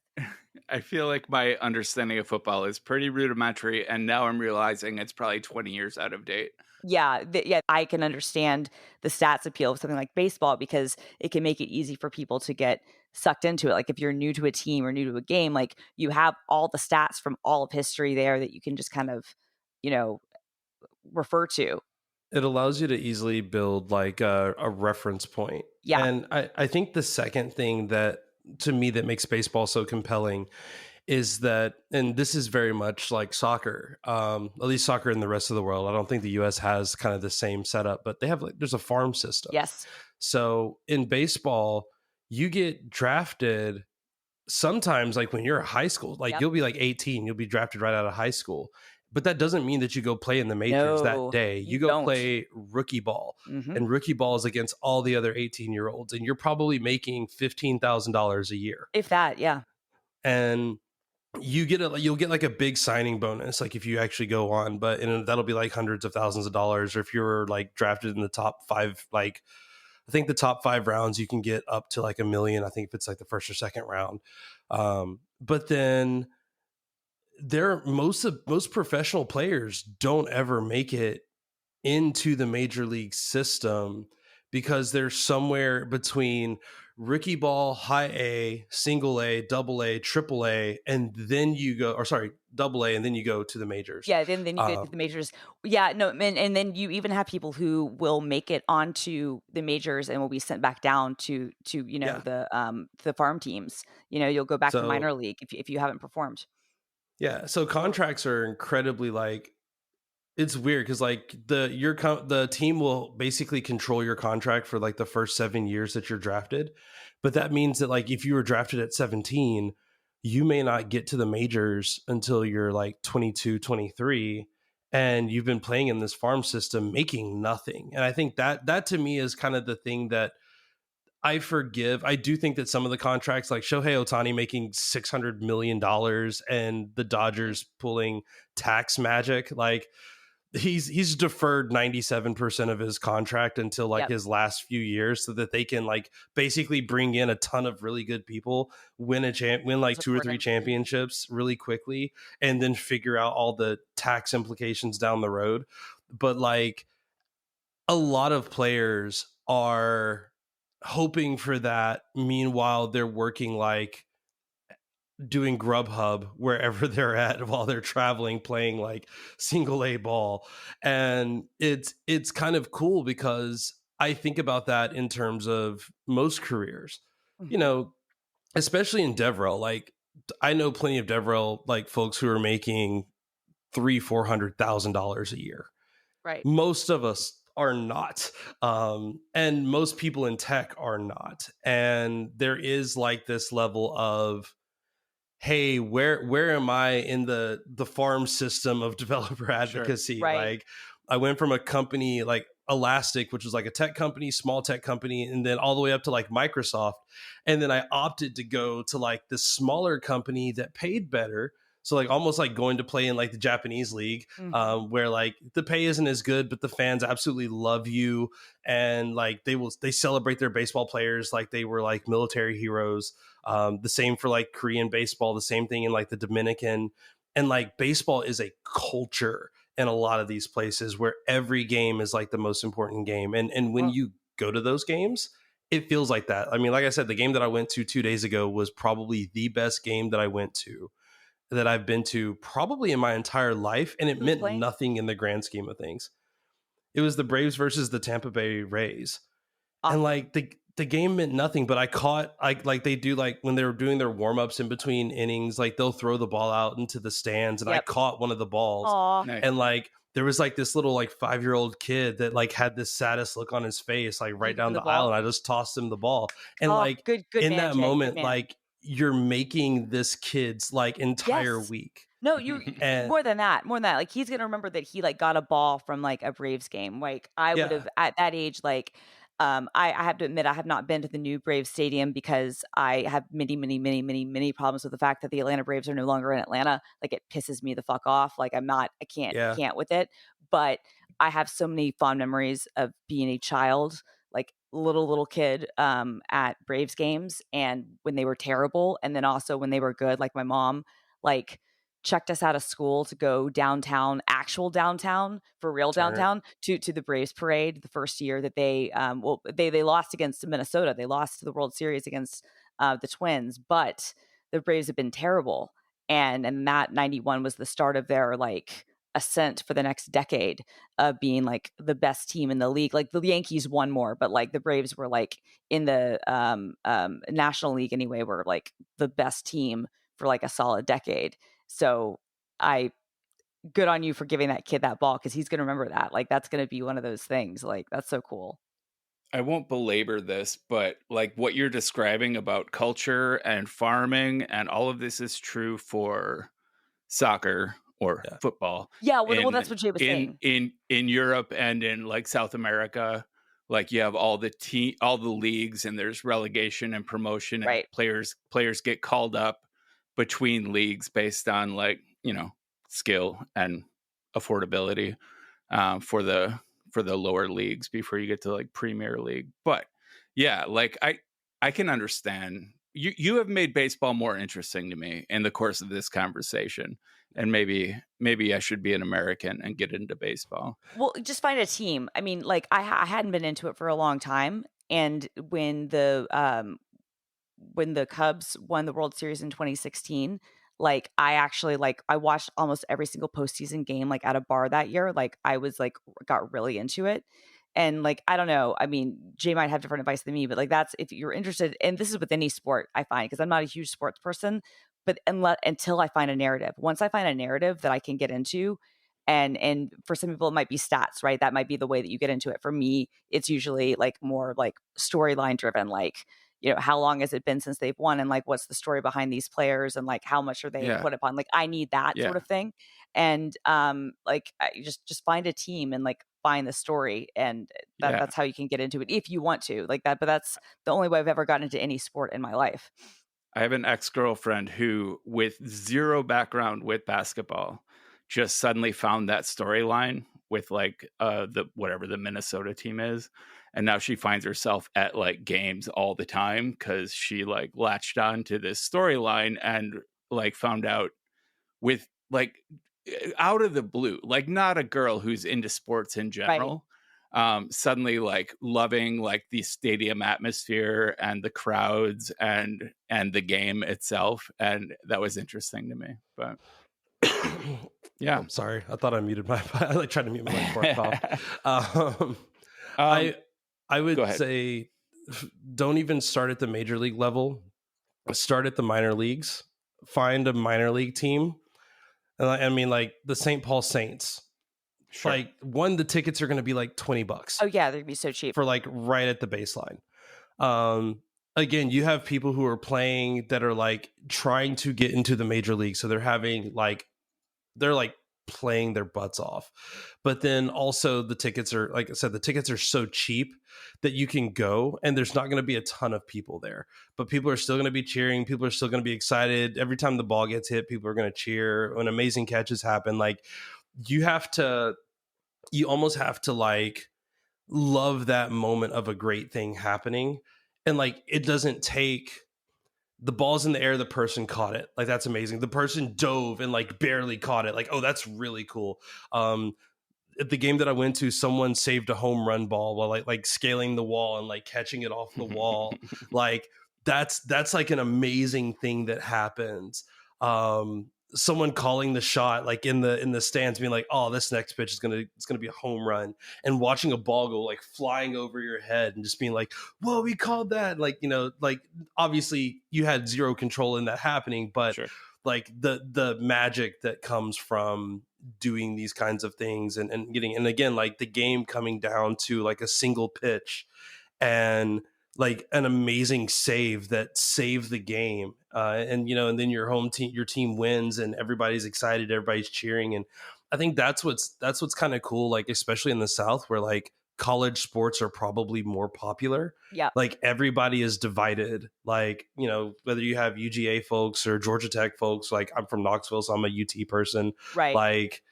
I feel like my understanding of football is pretty rudimentary, and now I'm realizing it's probably 20 years out of date. Yeah, I can understand the stats appeal of something like baseball because it can make it easy for people to get sucked into it. Like if you're new to a team or new to a game, like you have all the stats from all of history there that you can just kind of, refer to. It allows you to easily build like a reference point. Yeah. And I think the second thing that to me that makes baseball so compelling is that, and this is very much like soccer, at least soccer in the rest of the world. I don't think the US has kind of the same setup, but they have like, there's a farm system. Yes. So in baseball, you get drafted sometimes like when you're in high school, like you'll be like 18, you'll be drafted right out of high school. But that doesn't mean that you go play in the majors that day. You go don't. Play rookie ball. Mm-hmm. And rookie ball is against all the other 18-year-olds. And you're probably making $15,000 a year. If that, yeah. And you'll get like a big signing bonus, like if you actually go on, and that'll be like hundreds of thousands of dollars. Or if you're like drafted in the top 5, like I think the top 5 rounds, you can get up to like $1 million. I think if it's like the first or second round. But then most professional players don't ever make it into the major league system because they're somewhere between rookie ball, high A, single A, double A, triple A, and then you go, double A, and then you go to the majors. Yeah, then you get to the majors. Yeah, no, and then you even have people who will make it onto the majors and will be sent back down to the farm teams. You'll go back to minor league if you haven't performed. Yeah, so contracts are incredibly like, it's weird because like the team will basically control your contract for like the first 7 years that you're drafted, but that means that like if you were drafted at 17, you may not get to the majors until you're like 22, 23, and you've been playing in this farm system making nothing. And I think that to me is kind of the thing that I forgive. I do think that some of the contracts, like Shohei Ohtani making $600 million and the Dodgers pulling tax magic, like he's deferred 97% of his contract until like his last few years so that they can like basically bring in a ton of really good people, win like 2 or 3 championships really quickly, and then figure out all the tax implications down the road. But like a lot of players are hoping for that. Meanwhile, they're working like doing Grubhub wherever they're at while they're traveling, playing like single A ball. And it's kind of cool because I think about that in terms of most careers, especially in DevRel. Like I know plenty of DevRel like folks who are making $300,000-$400,000 a year. Right. Most of us are not, and most people in tech are not. And there is like this level of, hey, where am I in the farm system of developer advocacy? Sure. Right. Like I went from a company like Elastic, which was like a tech company, small tech company, and then all the way up to like Microsoft. And then I opted to go to like this smaller company that paid better. So like almost like going to play in like the Japanese league, where like the pay isn't as good, but the fans absolutely love you. And like they celebrate their baseball players like they were like military heroes. The same for like Korean baseball, the same thing in like the Dominican. And like baseball is a culture in a lot of these places where every game is like the most important game. And when you go to those games, it feels like that. I mean, like I said, the game that I went to 2 days ago was probably the best game that I've been to probably in my entire life. And it meant nothing in the grand scheme of things. It was the Braves versus the Tampa Bay Rays. Awesome. And like the game meant nothing, but like they do, like when they were doing their warm-ups in between innings, like they'll throw the ball out into the stands, and I caught one of the balls. Aww. Nice. And like there was like this little like 5-year-old kid that like had this saddest look on his face, like right down the aisle, and I just tossed him the ball. And like good in man, that Jay, moment, like you're making this kid's like entire Yes. week. No, more than that. Like he's gonna remember that he like got a ball from like a Braves game. Like I would have at that age, like I have to admit I have not been to the new Braves stadium because I have many problems with the fact that the Atlanta Braves are no longer in Atlanta. Like it pisses me the fuck off. Like I can't with it. But I have so many fond memories of being a child, like little kid at Braves games, and when they were terrible, and then also when they were good. Like my mom, like checked us out of school to go downtown, actual downtown, for real downtown, to the Braves parade the first year that they lost against Minnesota. They lost to the World Series against the Twins, but the Braves have been terrible. And that 91 was the start of their like ascent for the next decade of being like the best team in the league. Like the Yankees won more, but like the Braves were like in the National League anyway, were like the best team for like a solid decade. So good on you for giving that kid that ball, because he's going to remember that. Like that's going to be one of those things. Like that's so cool. I won't belabor this, but like what you're describing about culture and farming and all of this is true for soccer or football. Yeah, well, that's what Jay was saying. In Europe and in like South America, like you have all the leagues, and there's relegation and promotion, and players get called up between leagues based on like, you know, skill and affordability for the lower leagues before you get to like Premier League. But yeah, like I can understand. You have made baseball more interesting to me in the course of this conversation, and maybe I should be an American and get into baseball. Well, just find a team. I mean, like I hadn't been into it for a long time, and when the Cubs won the World Series in 2016, like I actually like I watched almost every single postseason game like at a bar that year. Like I was like got really into it. And like, I don't know. I mean, Jay might have different advice than me, but like that's if you're interested, and this is with any sport, I find, because I'm not a huge sports person, but until I find a narrative. Once I find a narrative that I can get into, and for some people it might be stats, right? That might be the way that you get into it. For me, it's usually like more like storyline driven, like, you know, how long has it been since they've won, and like what's the story behind these players, and like how much are they put upon. Like I need that sort of thing. And like I just find a team and like find the story, and that's how you can get into it if you want to, like that. But that's the only way I've ever gotten into any sport in my life. I have an ex-girlfriend who, with zero background with basketball, just suddenly found that storyline with like whatever the Minnesota team is, and now she finds herself at like games all the time because she like latched on to this storyline and like found out with like out of the blue, like not a girl who's into sports in general, suddenly like loving like the stadium atmosphere and the crowds and the game itself. And that was interesting to me. But yeah, I'm sorry, I thought I muted my I like tried to mute my mic before I coughed. I would say don't even start at the major league level. Start at the minor leagues. Find a minor league team. And I mean, like the St. Paul Saints, like the tickets are going to be like $20. Oh yeah, they're gonna be so cheap for like right at the baseline. Again, you have people who are playing that are like trying to get into the major league, so they're playing their butts off. But then also the tickets are, like I said, the tickets are so cheap that you can go and there's not going to be a ton of people there, but people are still going to be cheering. People are still going to be excited. Every time the ball gets hit, people are going to cheer. When amazing catches happen, like you almost have to like love that moment of a great thing happening. And like, it doesn't take the ball's in the air, the person caught it. Like, that's amazing. The person dove and like barely caught it. Like, oh, that's really cool. At the game that I went to, someone saved a home run ball while like scaling the wall and like catching it off the wall. Like that's like an amazing thing that happens. someone calling the shot like in the stands, being like, oh, this next pitch is gonna be a home run, and watching a ball go like flying over your head and just being like, whoa, we called that. Like, like obviously you had zero control in that happening, but Sure. like the magic that comes from doing these kinds of things and getting, and again, like the game coming down to like a single pitch and like an amazing save that saved the game, and and then your team wins and everybody's excited, everybody's cheering. And I think that's what's kind of cool, like especially in the South where like college sports are probably more popular. Yeah. Like everybody is divided, like whether you have UGA folks or Georgia Tech folks. Like I'm from Knoxville, so I'm a UT person. Right. Like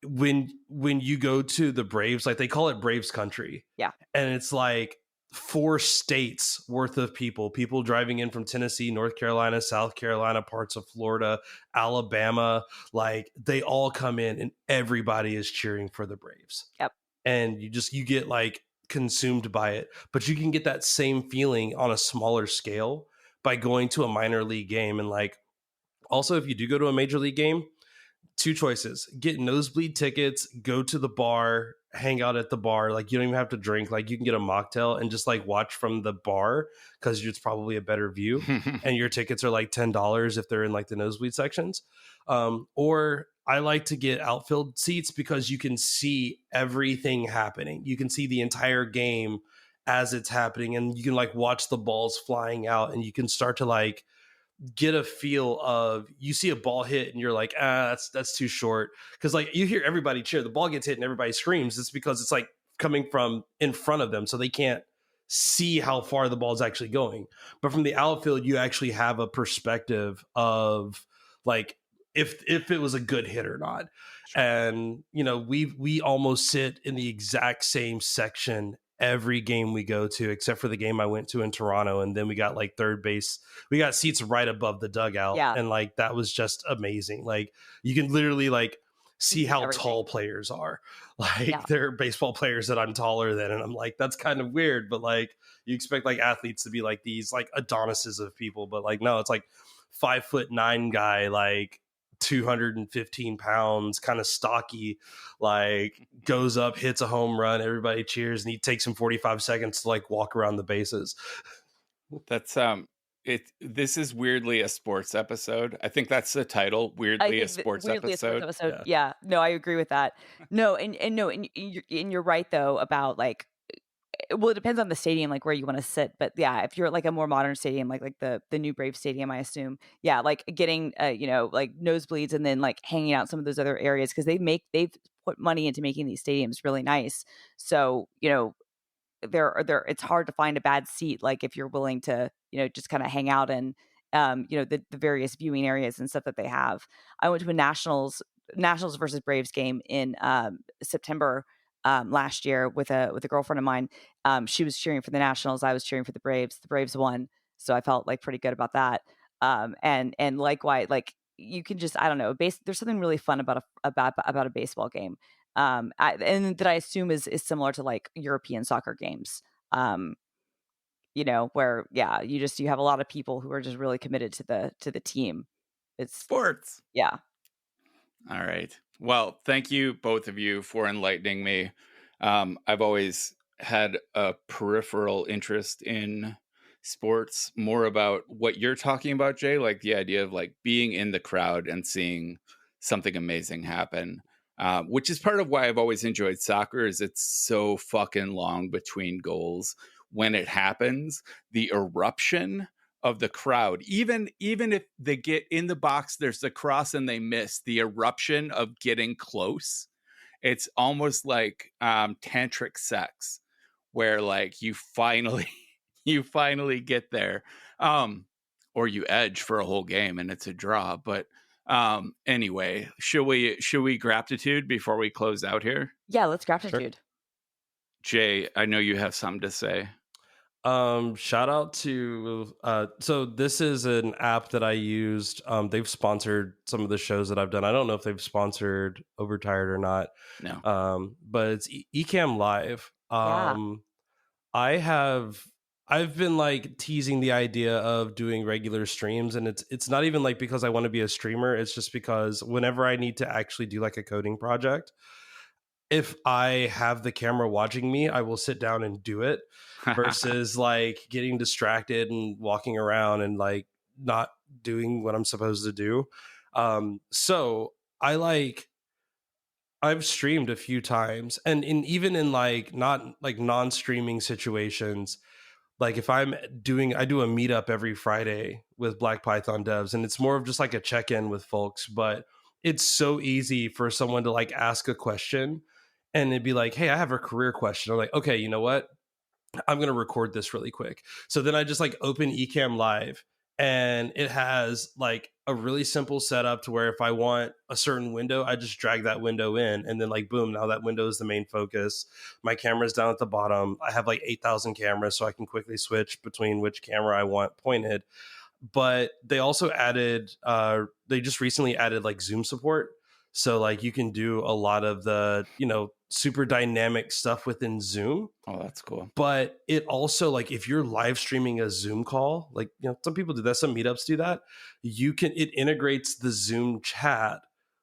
when you go to the Braves, like they call it Braves country. Yeah. And it's like 4 states worth of people driving in from Tennessee, North Carolina, South Carolina, parts of Florida, Alabama. Like they all come in and everybody is cheering for the Braves. Yep. And you get like consumed by it. But you can get that same feeling on a smaller scale by going to a minor league game. And like also, if you do go to a major league game, 2 choices: get nosebleed tickets, go to the bar, hang out at the bar. Like you don't even have to drink. Like you can get a mocktail and just like watch from the bar because it's probably a better view. And your tickets are like $10 if they're in like the nosebleed sections. Or I like to get outfield seats because you can see everything happening. You can see the entire game as it's happening, and you can like watch the balls flying out, and you can start to like get a feel of, you see a ball hit and you're like, that's too short. Because like you hear everybody cheer, the ball gets hit and everybody screams. It's because it's like coming from in front of them, so they can't see how far the ball is actually going. But from the outfield, you actually have a perspective of like if it was a good hit or not. Sure. And we almost sit in the exact same section every game we go to, except for the game I went to in Toronto. And then we got like third base. We got seats right above the dugout. Yeah. And like, that was just amazing. Like you can literally like see how everything. tall players are. Like Yeah. there are baseball players that I'm taller than. And I'm like, that's kind of weird. But like you expect like athletes to be like these like Adonises of people. But like, no, it's like 5'9" guy, like 215 pounds, kind of stocky, like goes up, hits a home run, everybody cheers, and he takes him 45 seconds to like walk around the bases. That's this is weirdly a sports episode. I think that's the title. Weirdly a sports episode. Yeah. No, I agree with that. No, and you're right though about like, well, it depends on the stadium, like where you want to sit. But yeah, if you're at like a more modern stadium, like the new Brave Stadium, I assume, yeah, like getting like nosebleeds and then like hanging out some of those other areas, because they've put money into making these stadiums really nice. So there it's hard to find a bad seat, like if you're willing to just kind of hang out in the various viewing areas and stuff that they have. I went to a Nationals versus Braves game in September last year with a girlfriend of mine. She was cheering for the Nationals, I was cheering for the Braves. The Braves won, so I felt like pretty good about that. And likewise, like you can just, I don't know, there's something really fun about a baseball game. And that I assume is similar to like European soccer games. Where you have a lot of people who are just really committed to the team. It's sports. Yeah. All right. Well, thank you, both of you, for enlightening me. I've always had a peripheral interest in sports, more about what you're talking about, Jay, like the idea of like being in the crowd and seeing something amazing happen, which is part of why I've always enjoyed soccer, is it's so fucking long between goals. When it happens, the eruption of the crowd, even if they get in the box, there's the cross and they miss, the eruption of getting close, it's almost like tantric sex, where like you finally get there, or you edge for a whole game and it's a draw. But anyway, should we gratitude before we close out here? Yeah, let's gratitude. Sure. Jay, I know you have something to say. Shout out to so this is an app that I used. They've sponsored some of the shows that I've done. I don't know if they've sponsored Overtired or not. No. But it's Ecamm Live. I I've been like teasing the idea of doing regular streams, and it's not even like because I want to be a streamer. It's just because whenever I need to actually do like a coding project, if I have the camera watching me, I will sit down and do it versus like getting distracted and walking around and like not doing what I'm supposed to do. So I like I've streamed a few times, and even in like not like non-streaming situations, like if I do a meetup every Friday with Black Python devs, and it's more of just like a check-in with folks, but it's so easy for someone to like ask a question and it'd be like, hey, I have a career question. I'm like, okay, you know what? I'm going to record this really quick. So then I just like open Ecamm Live, and it has like a really simple setup to where if I want a certain window, I just drag that window in, and then like, boom, now that window is the main focus. My camera's down at the bottom. I have like 8,000 cameras, so I can quickly switch between which camera I want pointed. But they also added, they just recently added like Zoom support. So like you can do a lot of the, super dynamic stuff within Zoom. Oh, that's cool. But it also, like, if you're live streaming a Zoom call, like, some people do that, some meetups do that, it integrates the Zoom chat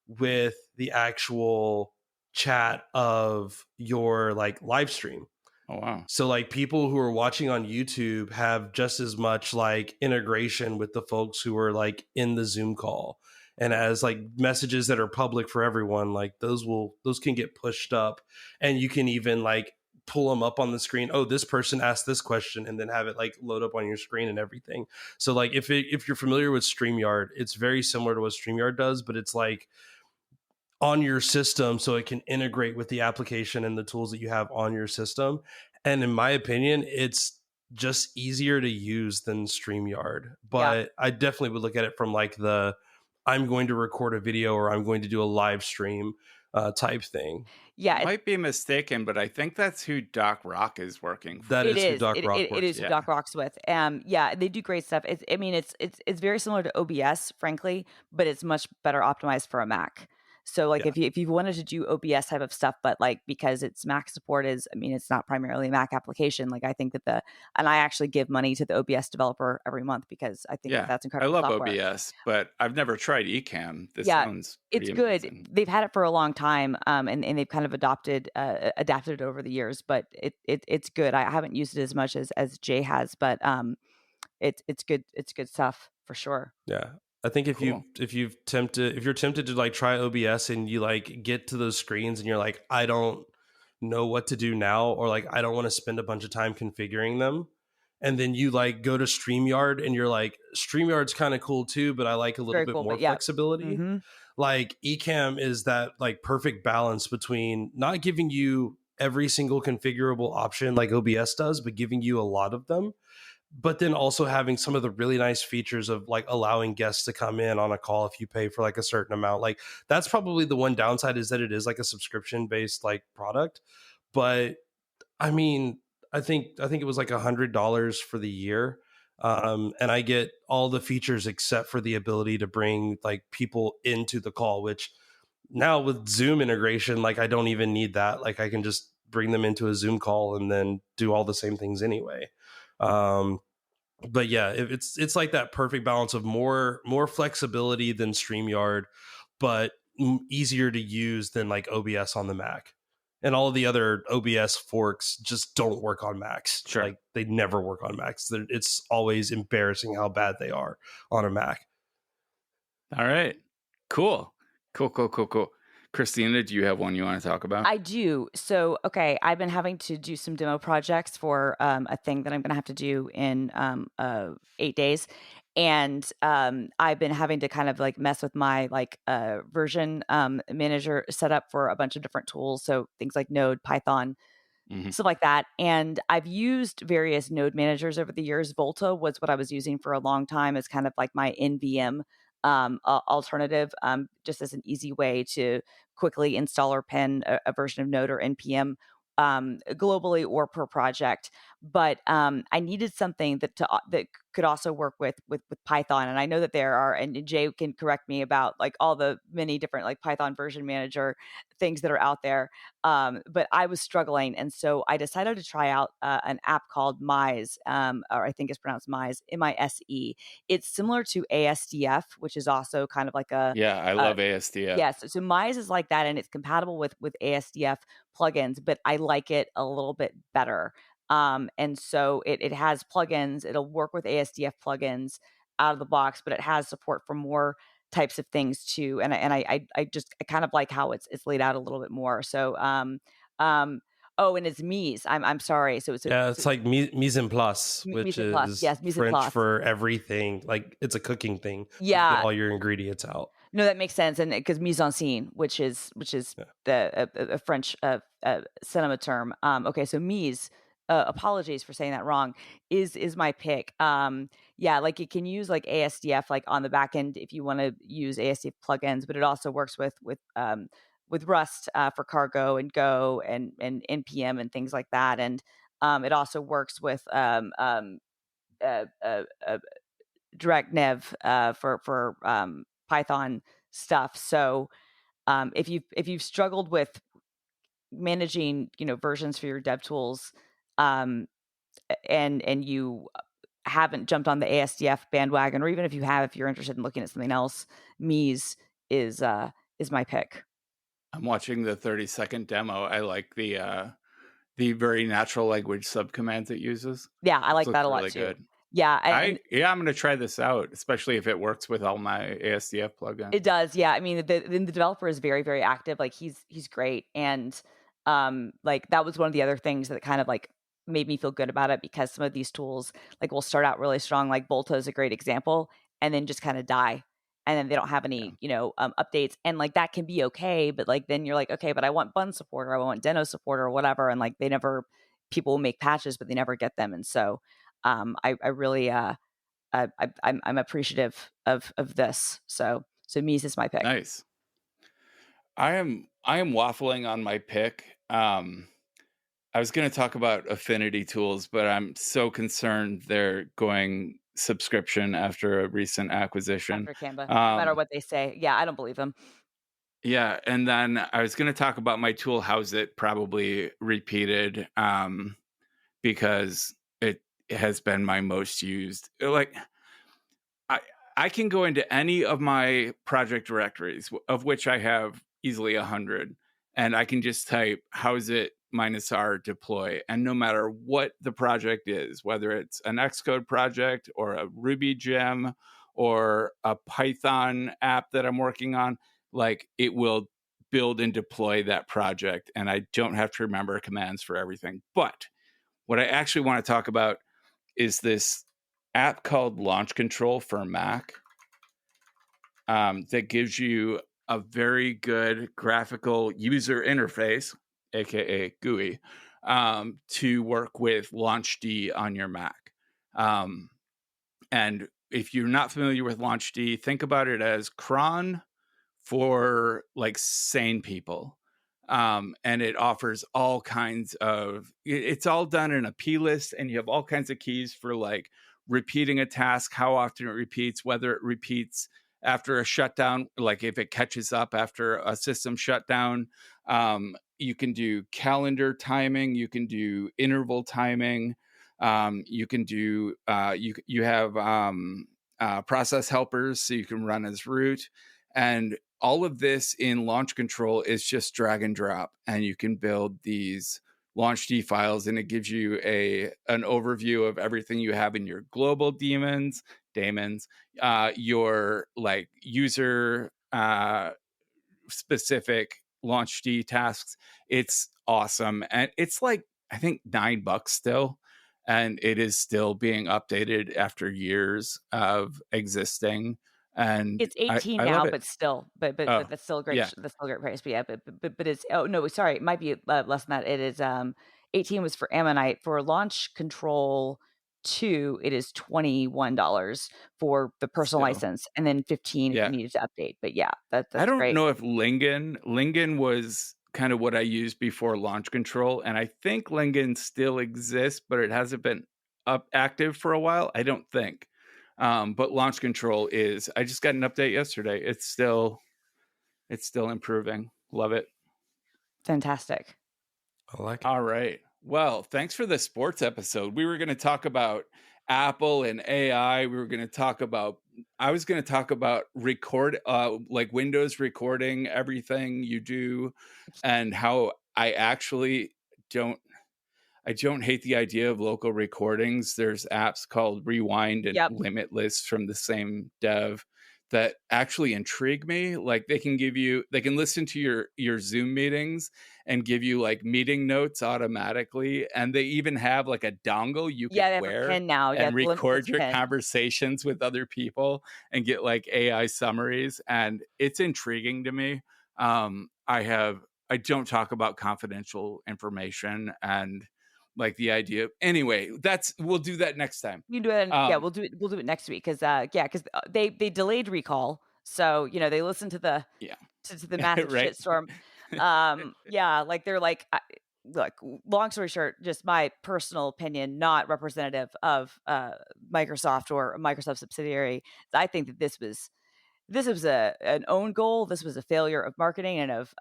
with the actual chat of your like live stream. Oh, wow. So like people who are watching on YouTube have just as much like integration with the folks who are like in the Zoom call. And as like messages that are public for everyone, like those can get pushed up, and you can even like pull them up on the screen. Oh, this person asked this question, and then have it like load up on your screen and everything. So like if you're familiar with StreamYard, it's very similar to what StreamYard does, but it's like on your system, so it can integrate with the application and the tools that you have on your system. And in my opinion, it's just easier to use than StreamYard. But I definitely would look at it from like I'm going to record a video or I'm going to do a live stream type thing. Yeah, I might be mistaken, but I think that's who Doc Rock is working for. That is who Doc Rock works. It is who Doc Rock's with. Yeah, they do great stuff. It's very similar to OBS, frankly, but it's much better optimized for a Mac. So like if you wanted to do OBS type of stuff, but like because it's Mac support it's not primarily a Mac application. Like I think that and I actually give money to the OBS developer every month because I think that's incredible. I love software. OBS, but I've never tried Ecamm. This sounds it's good. amazing. They've had it for a long time, and they've kind of adapted it over the years, but it's good. I haven't used it as much as Jay has, but it's good. It's good stuff for sure. Yeah. I think if you're tempted to like try OBS and you like get to those screens and you're like, I don't know what to do now, or like I don't want to spend a bunch of time configuring them, and then you like go to StreamYard and you're like, StreamYard's kind of cool too, but I like a little bit more flexibility. Mm-hmm. Like Ecamm is that like perfect balance between not giving you every single configurable option like OBS does, but giving you a lot of them, but then also having some of the really nice features of like allowing guests to come in on a call if you pay for like a certain amount. Like that's probably the one downside, is that it is like a subscription based like product. But I mean, I think it was like $100 for the year. And I get all the features except for the ability to bring like people into the call, which now with Zoom integration, like I don't even need that. Like I can just bring them into a Zoom call and then do all the same things anyway. But yeah, it's like that perfect balance of more flexibility than StreamYard, but easier to use than like OBS on the Mac. And all of the other OBS forks just don't work on Macs. Sure. Like they never work on Macs. It's always embarrassing how bad they are on a Mac. All right. Cool. Christina, do you have one you want to talk about? I do. So, okay, I've been having to do some demo projects for a thing that I'm going to have to do in 8 days. And I've been having to kind of like mess with my like version manager setup for a bunch of different tools. So things like Node, Python, stuff like that. And I've used various node managers over the years. Volta was what I was using for a long time as kind of like my NVM alternative, just as an easy way to quickly install or pin a version of Node or NPM globally or per project. But I needed something that could also work with Python. And I know that there are, and Jay can correct me about like all the many different like Python version manager things that are out there. But I was struggling, and so I decided to try out an app called Mise, or I think it's pronounced Mise, Mise. It's similar to ASDF, which is also kind of like I love ASDF. Yes, so Mise is like that, and it's compatible with ASDF plugins, but I like it a little bit better. And so it has plugins. It'll work with ASDF plugins out of the box, but it has support for more types of things too. And I just kind of like how it's laid out a little bit more. So oh, and it's Mise. I'm sorry. So it's like mise en place, which mise en place. is Yes, mise en French place for everything. Like it's a cooking thing. Yeah, You get all your ingredients out. No, that makes sense, and because mise en scene, which is a French cinema term. Okay, so Mise. Apologies for saying that wrong. Is my pick. Yeah, like it can use like ASDF like on the back end if you want to use ASDF plugins, but it also works with Rust for cargo and Go and npm and things like that, and it also works with direct nev for Python stuff. So if you've struggled with managing versions for your dev tools, and you haven't jumped on the ASDF bandwagon, or even if you have, if you're interested in looking at something else, Mise is my pick. I'm watching the 30-second demo. I like the very natural language subcommands it uses. Yeah, I like that a lot really too. Good. Yeah, I'm going to try this out, especially if it works with all my ASDF plugins. It does, yeah. I mean, the developer is very, very active. Like he's great, and like that was one of the other things that kind of like made me feel good about it, because some of these tools like will start out really strong. Like Volta is a great example, and then just kind of die, and then they don't have any updates, and like that can be okay, but like then you're like, okay, but I want bun support, or I want Deno support, or whatever, and like people will make patches, but they never get them, and so I really I'm appreciative of this. So Mise is my pick. Nice. I am waffling on my pick. I was going to talk about affinity tools, but I'm so concerned they're going subscription after a recent acquisition. After Canva, no matter what they say. Yeah, I don't believe them. Yeah, and then I was going to talk about my tool How's It, probably repeated, because it has been my most used. Like, I can go into any of my project directories, of which I have easily 100, and I can just type How's It -r deploy, and no matter what the project is, whether it's an Xcode project or a Ruby gem or a Python app that I'm working on, like it will build and deploy that project, and I don't have to remember commands for everything. But what I actually want to talk about is this app called Launch Control for Mac, that gives you a very good graphical user interface, aka GUI, to work with LaunchD on your Mac. And if you're not familiar with LaunchD, think about it as cron for like sane people. And it offers all kinds of, it's all done in a P list, and you have all kinds of keys for like repeating a task, how often it repeats, whether it repeats after a shutdown, like if it catches up after a system shutdown. You can do calendar timing, you can do interval timing, you can do you have process helpers, so you can run as root, and all of this in Launch Control is just drag and drop, and you can build these LaunchD files, and it gives you an overview of everything you have in your global daemons, your like user specific LaunchD tasks. It's awesome, and it's like I think $9 still, and it is still being updated after years of existing. And it's 18 I now, love it. but still, but that's still great. Yeah. That's still a great price. But yeah, but it's, oh no, sorry, it might be less than that. It is 18 was for Ammonite. For Launch Control 2, it is $21 for the personal license, and then 15 if you needed to update. But yeah, that's I don't great. know if Lingen was kind of what I used before Launch Control, and I think Lingen still exists, but it hasn't been up active for a while. I don't think. But launch control is. I just got an update yesterday. It's still improving. Love it. Fantastic. I like it. All right. Well, thanks for the sports episode. We were going to talk about Apple and AI. I was going to talk about like Windows recording everything you do, and how I actually don't hate the idea of local recordings. There's apps called Rewind and Limitless from the same dev that actually intrigue me. Like they can listen to your Zoom meetings and give you like meeting notes automatically. And they even have like a dongle you can wear and record your conversations with other people and get like AI summaries. And it's intriguing to me. I don't talk about confidential information and like the idea. Anyway, we'll do that next time. You do it. We'll do it next week because they delayed recall, so they listened to the to the massive right. shitstorm. Like they're like, look. Long story short, just my personal opinion, not representative of Microsoft or a Microsoft subsidiary. I think that this was an own goal. This was a failure of marketing and of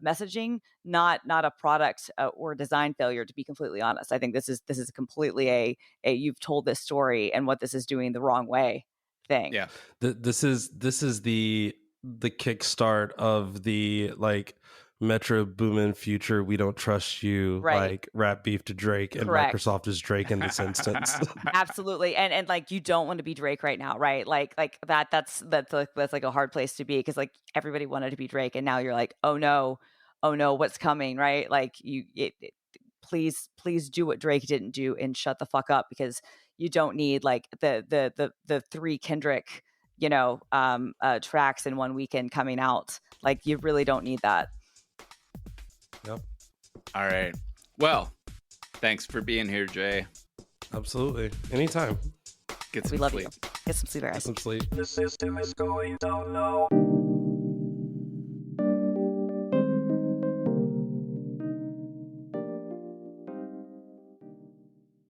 messaging, not a product or design failure. To be completely honest, I think this is completely a you've told this story and what this is doing the wrong way thing. Yeah, this is the kickstart of the like Metro Boomin future. We don't trust you, like rap beef to Drake. Correct. And Microsoft is Drake in this instance. Absolutely. And like you don't want to be Drake right now, right? Like that's like a hard place to be, because like everybody wanted to be Drake and now you're like, oh no, what's coming, right? Like please do what Drake didn't do and shut the fuck up, because you don't need like the 3 Kendrick tracks in one weekend coming out. Like you really don't need that. Yep. All right. Well, thanks for being here, Jay. Absolutely. Anytime. Get some we love sleep. you. Get some sleep, guys. Get some sleep. The system is going down now.